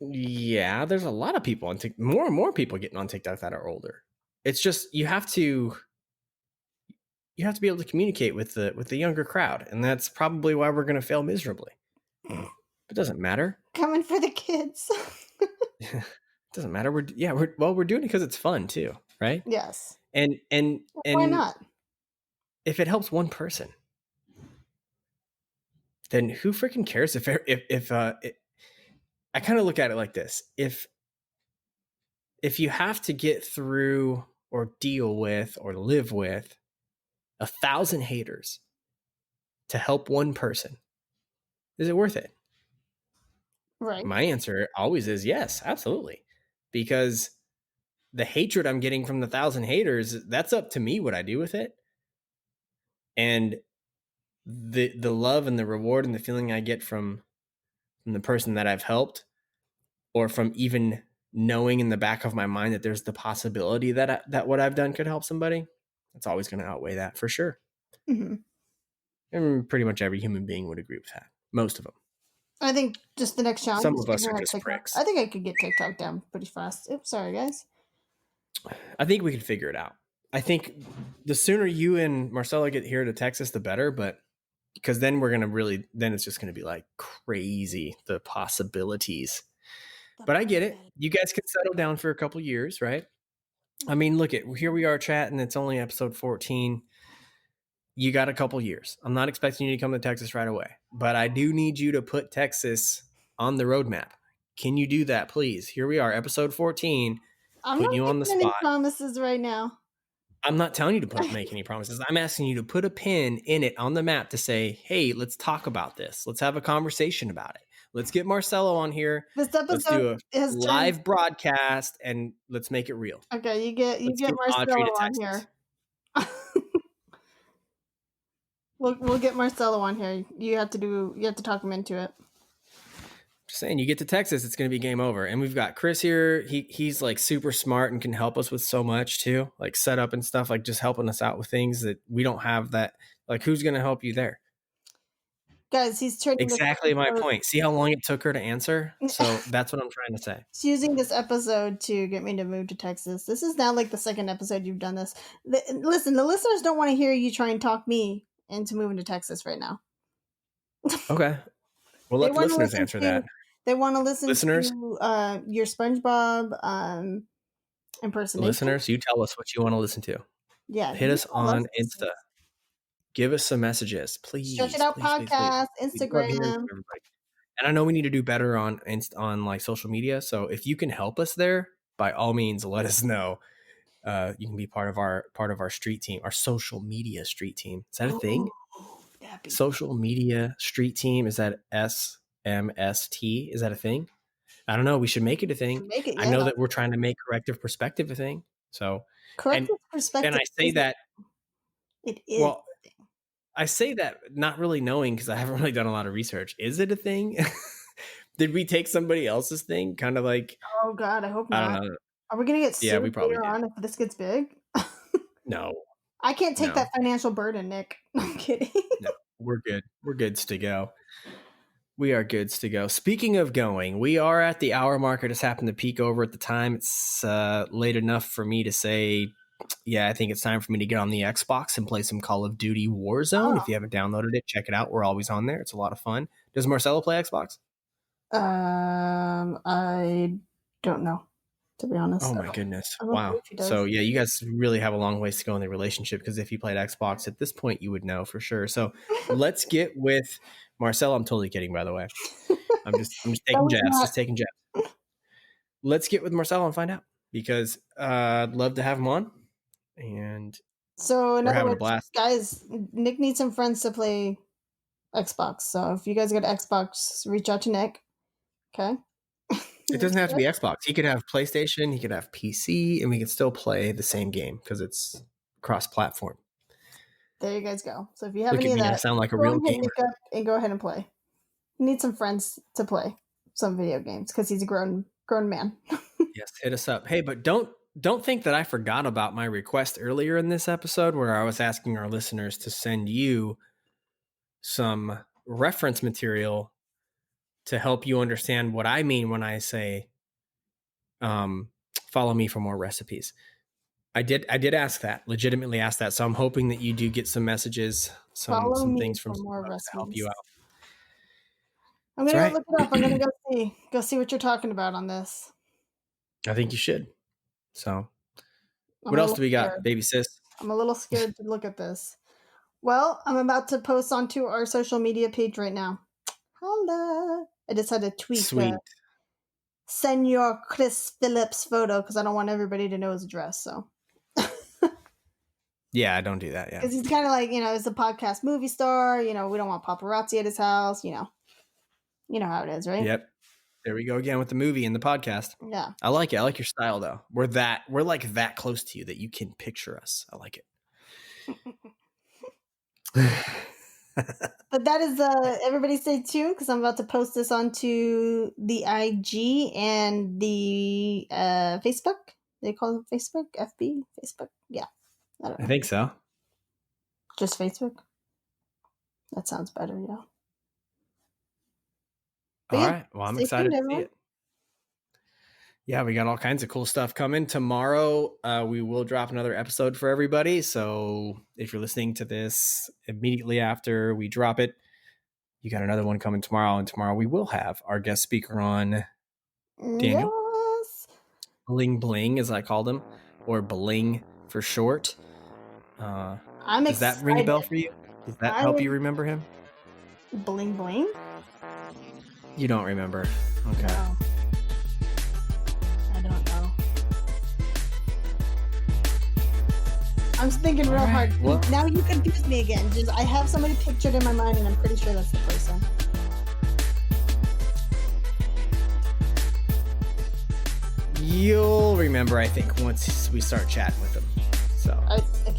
B: Yeah, there's a lot of people on TikTok, more and more people getting on TikTok that are older. It's just you have to be able to communicate with the younger crowd, and that's probably why we're going to fail miserably. It doesn't matter.
C: Coming for the kids.
B: It doesn't matter. We're doing it because it's fun too, right?
C: Yes.
B: And
C: why not?
B: If it helps one person, then who freaking cares if I kind of look at it like this. If you have to get through or deal with or live with 1,000 haters to help one person, is it worth it?
C: Right.
B: My answer always is yes, absolutely. Because the hatred I'm getting from the 1,000 haters, that's up to me what I do with it. And the love and the reward and the feeling I get from the person that I've helped, or from even knowing in the back of my mind that there's the possibility that what I've done could help somebody, it's always going to outweigh that for sure.
C: Mm-hmm.
B: And pretty much every human being would agree with that. Most of them.
C: I think just the next challenge.
B: Some of us are just
C: TikTok.
B: pricks.
C: I think I could get TikTok down pretty fast. Oops, sorry guys.
B: I think we can figure it out. I think the sooner you and Marcelo get here to Texas, the better. But because then then it's just going to be like crazy, the possibilities. But I get it. You guys can settle down for a couple years, right? I mean, look here we are chatting. It's only episode 14. You got a couple years. I'm not expecting you to come to Texas right away, but I do need you to put Texas on the roadmap. Can you do that, please? Here we are, episode 14.
C: I'm
B: putting
C: not
B: you on the
C: making
B: spot.
C: Any promises right now.
B: I'm not telling you to make any promises. I'm asking you to put a pin in it on the map to say, hey, let's talk about this. Let's have a conversation about it. Let's get Marcelo on here.
C: This episode
B: let's do a live broadcast and let's make it real.
C: Okay, you get Marcelo on here. We'll get Marcelo on here. You have to talk him into it.
B: Just saying, you get to Texas, it's going to be game over. And we've got Chris here. He's like super smart and can help us with so much too, like setup and stuff, like just helping us out with things that we don't have. That like, who's going to help you there?
C: Guys, he's turning
B: exactly my point. See how long it took her to answer? So that's what I'm trying to say.
C: She's using this episode to get me to move to Texas. This is now like the second episode you've done this. Listen, the listeners don't want to hear you try and talk me into moving to Texas right now.
B: Okay. Well, let the listeners answer that.
C: They want to listen to your SpongeBob impersonation.
B: Listeners, you tell us what you want to listen to.
C: Yeah.
B: Hit us on Insta. Give us some messages, please.
C: Stretch It Out podcast, Instagram.
B: And I know we need to do better on like social media. So if you can help us there, by all means, let us know. you can be part of our street team, our social media street team. Is that a thing? Social media street team, is that SMST? Is that a thing? I don't know. We should make it a thing.
C: Make it,
B: I know that we're trying to make corrective perspective a thing. So
C: corrective perspective.
B: And I say that
C: it is.
B: Well, I say that not really knowing because I haven't really done a lot of research. Is it a thing? Did we take somebody else's thing? Kind of like.
C: Oh God, I hope not.
B: I don't know.
C: Are we gonna get sued
B: we probably
C: later on if this gets big?
B: No.
C: I can't take that financial burden, Nick. I'm kidding.
B: No, we're good. We're goods to go. We are goods to go. Speaking of going, we are at the hour mark. I just happened to peek over at the time. It's late enough for me to say, I think it's time for me to get on the Xbox and play some Call of Duty Warzone. If you haven't downloaded it, check it out. We're always on there. It's a lot of fun. Does Marcelo play Xbox?
C: I don't know, to be honest.
B: Oh my goodness. Wow. So you guys really have a long ways to go in the relationship, because if you played Xbox at this point, you would know for sure. So let's get with Marcelo. I'm totally kidding, by the way. I'm just taking jabs. Let's get with Marcelo and find out, because I'd love to have him on. And
C: so in other words, guys, Nick needs some friends to play Xbox. So if you guys got Xbox, reach out to Nick. Okay.
B: It doesn't have to be Xbox. He could have PlayStation, he could have PC, and we could still play the same game because it's cross-platform.
C: There you guys go. So if you have any of that,
B: I sound like a real gamer.
C: And go ahead and play. You need some friends to play some video games because he's a grown man.
B: Yes, hit us up. Hey, but don't think that I forgot about my request earlier in this episode where I was asking our listeners to send you some reference material to help you understand what I mean when I say, follow me for more recipes. I did ask that, legitimately ask that. So I'm hoping that you do get some messages, some things from more to help you out.
C: I'm going to look it up. I'm going to go see what you're talking about on this.
B: I think you should. So what else do we got, baby sis?
C: I'm a little scared to look at this. Well, I'm about to post onto our social media page right now. Holla. I just had to tweet Senor Chris Phillips photo because I don't want everybody to know his address. So,
B: yeah, don't do that. Yeah,
C: because he's kind of like, he's a podcast movie star. We don't want paparazzi at his house. You know how it is, right?
B: Yep. There we go again with the movie and the podcast.
C: Yeah,
B: I like it. I like your style though. We're like that close to you that you can picture us. I like it.
C: But that is everybody stay tuned because I'm about to post this onto the IG and the Facebook. They call it Facebook, FB, Facebook. Yeah, I don't know.
B: I think so.
C: Just Facebook. That sounds better, yeah.
B: But all right. Well, I'm excited to see it. Yeah, we got all kinds of cool stuff coming. Tomorrow, we will drop another episode for everybody. So if you're listening to this immediately after we drop it, you got another one coming tomorrow. And tomorrow we will have our guest speaker on, Daniel.
C: Yes.
B: Bling Bling, as I called him, or Bling for short.
C: I'm
B: does that ring a bell for you? Does that help you remember him?
C: Bling Bling?
B: You don't remember. Okay.
C: No. I don't know. I'm thinking real hard. Well, now you confused me again. I have somebody pictured in my mind, and I'm pretty sure that's the person.
B: You'll remember, I think, once we start chatting with him. So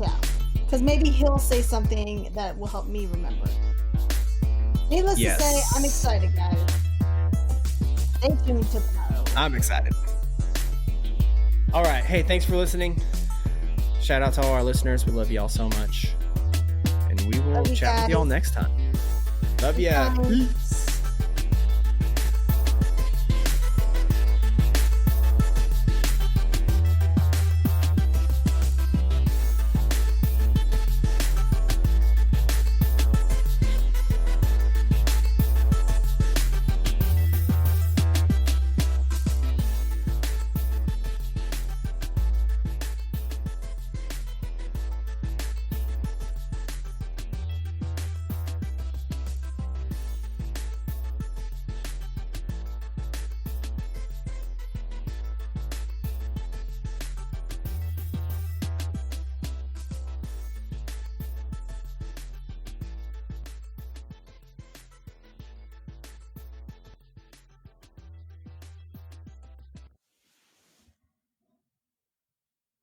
C: yeah, because maybe he'll say something that will help me remember. Needless to say, I'm excited, guys. Stay tuned to tomorrow.
B: I'm excited. All right. Hey, thanks for listening. Shout out to all our listeners. We love y'all so much. And we will chat with y'all next time. Love ya. Peace.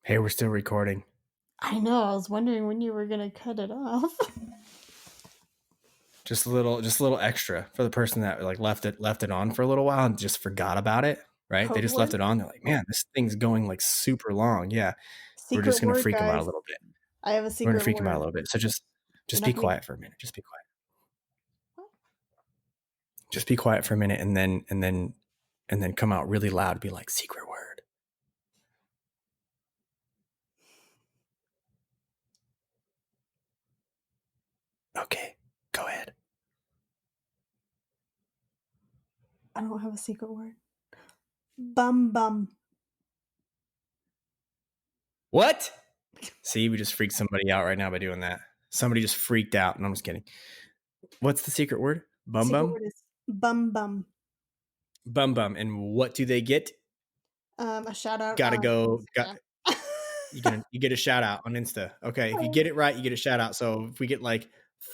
B: Hey, we're still recording.
C: I know. I was wondering when you were gonna cut it off.
B: Just a little extra for the person that like left it on for a little while and just forgot about it. Right?
C: Code
B: They just
C: word?
B: left it on. They're like, man, this thing's going like super long. Yeah, we're
C: Secret
B: just gonna
C: word,
B: freak them out a
C: guys.
B: little bit.
C: I have a
B: We're
C: secret
B: gonna freak them out a
C: word.
B: little bit. So just
C: You're
B: be
C: not gonna-
B: quiet for a minute. Just be quiet. Just be quiet for a minute, and then come out really loud. Be like, secret word. Okay, go ahead.
C: I don't have a secret word. Bum.
B: What? See, we just freaked somebody out right now by doing that. Somebody just freaked out, and I'm just kidding. What's the secret word? Bum
C: Secret
B: bum?
C: word is bum.
B: Bum bum. And what do they get?
C: A shout out.
B: Gotta
C: on
B: go.
C: Instagram.
B: You get a shout out on Insta. Okay. If you get it right, you get a shout out. So if we get like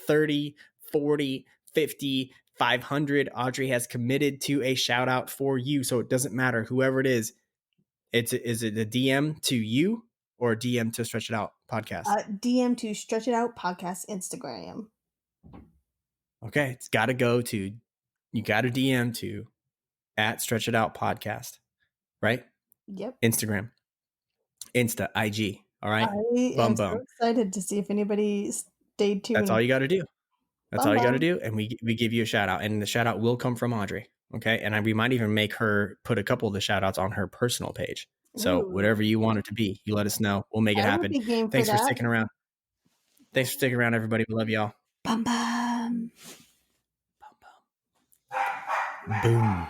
B: 30, 40, 50, 500, Audrey has committed to a shout out for you. So it doesn't matter whoever it is. Is it a DM to you or a DM to Stretch It Out podcast?
C: DM to Stretch It Out Podcast Instagram.
B: Okay. It's got to go to, you got to DM to at Stretch It Out podcast, right?
C: Yep.
B: Instagram, Insta, IG. All right.
C: I am so excited to see if anybody stayed tuned.
B: That's all you got to do. That's all you got to do. And we give you a shout out, and the shout out will come from Audrey. Okay. And we might even make her put a couple of the shout outs on her personal page. So whatever you want it to be, you let us know. We'll make it happen. Thanks for sticking around. Thanks for sticking around, everybody. We love y'all.
C: Bum.
B: Boom.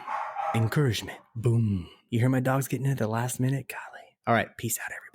B: Encouragement. Boom. You hear my dogs getting in at the last minute? Golly. All right. Peace out, everybody.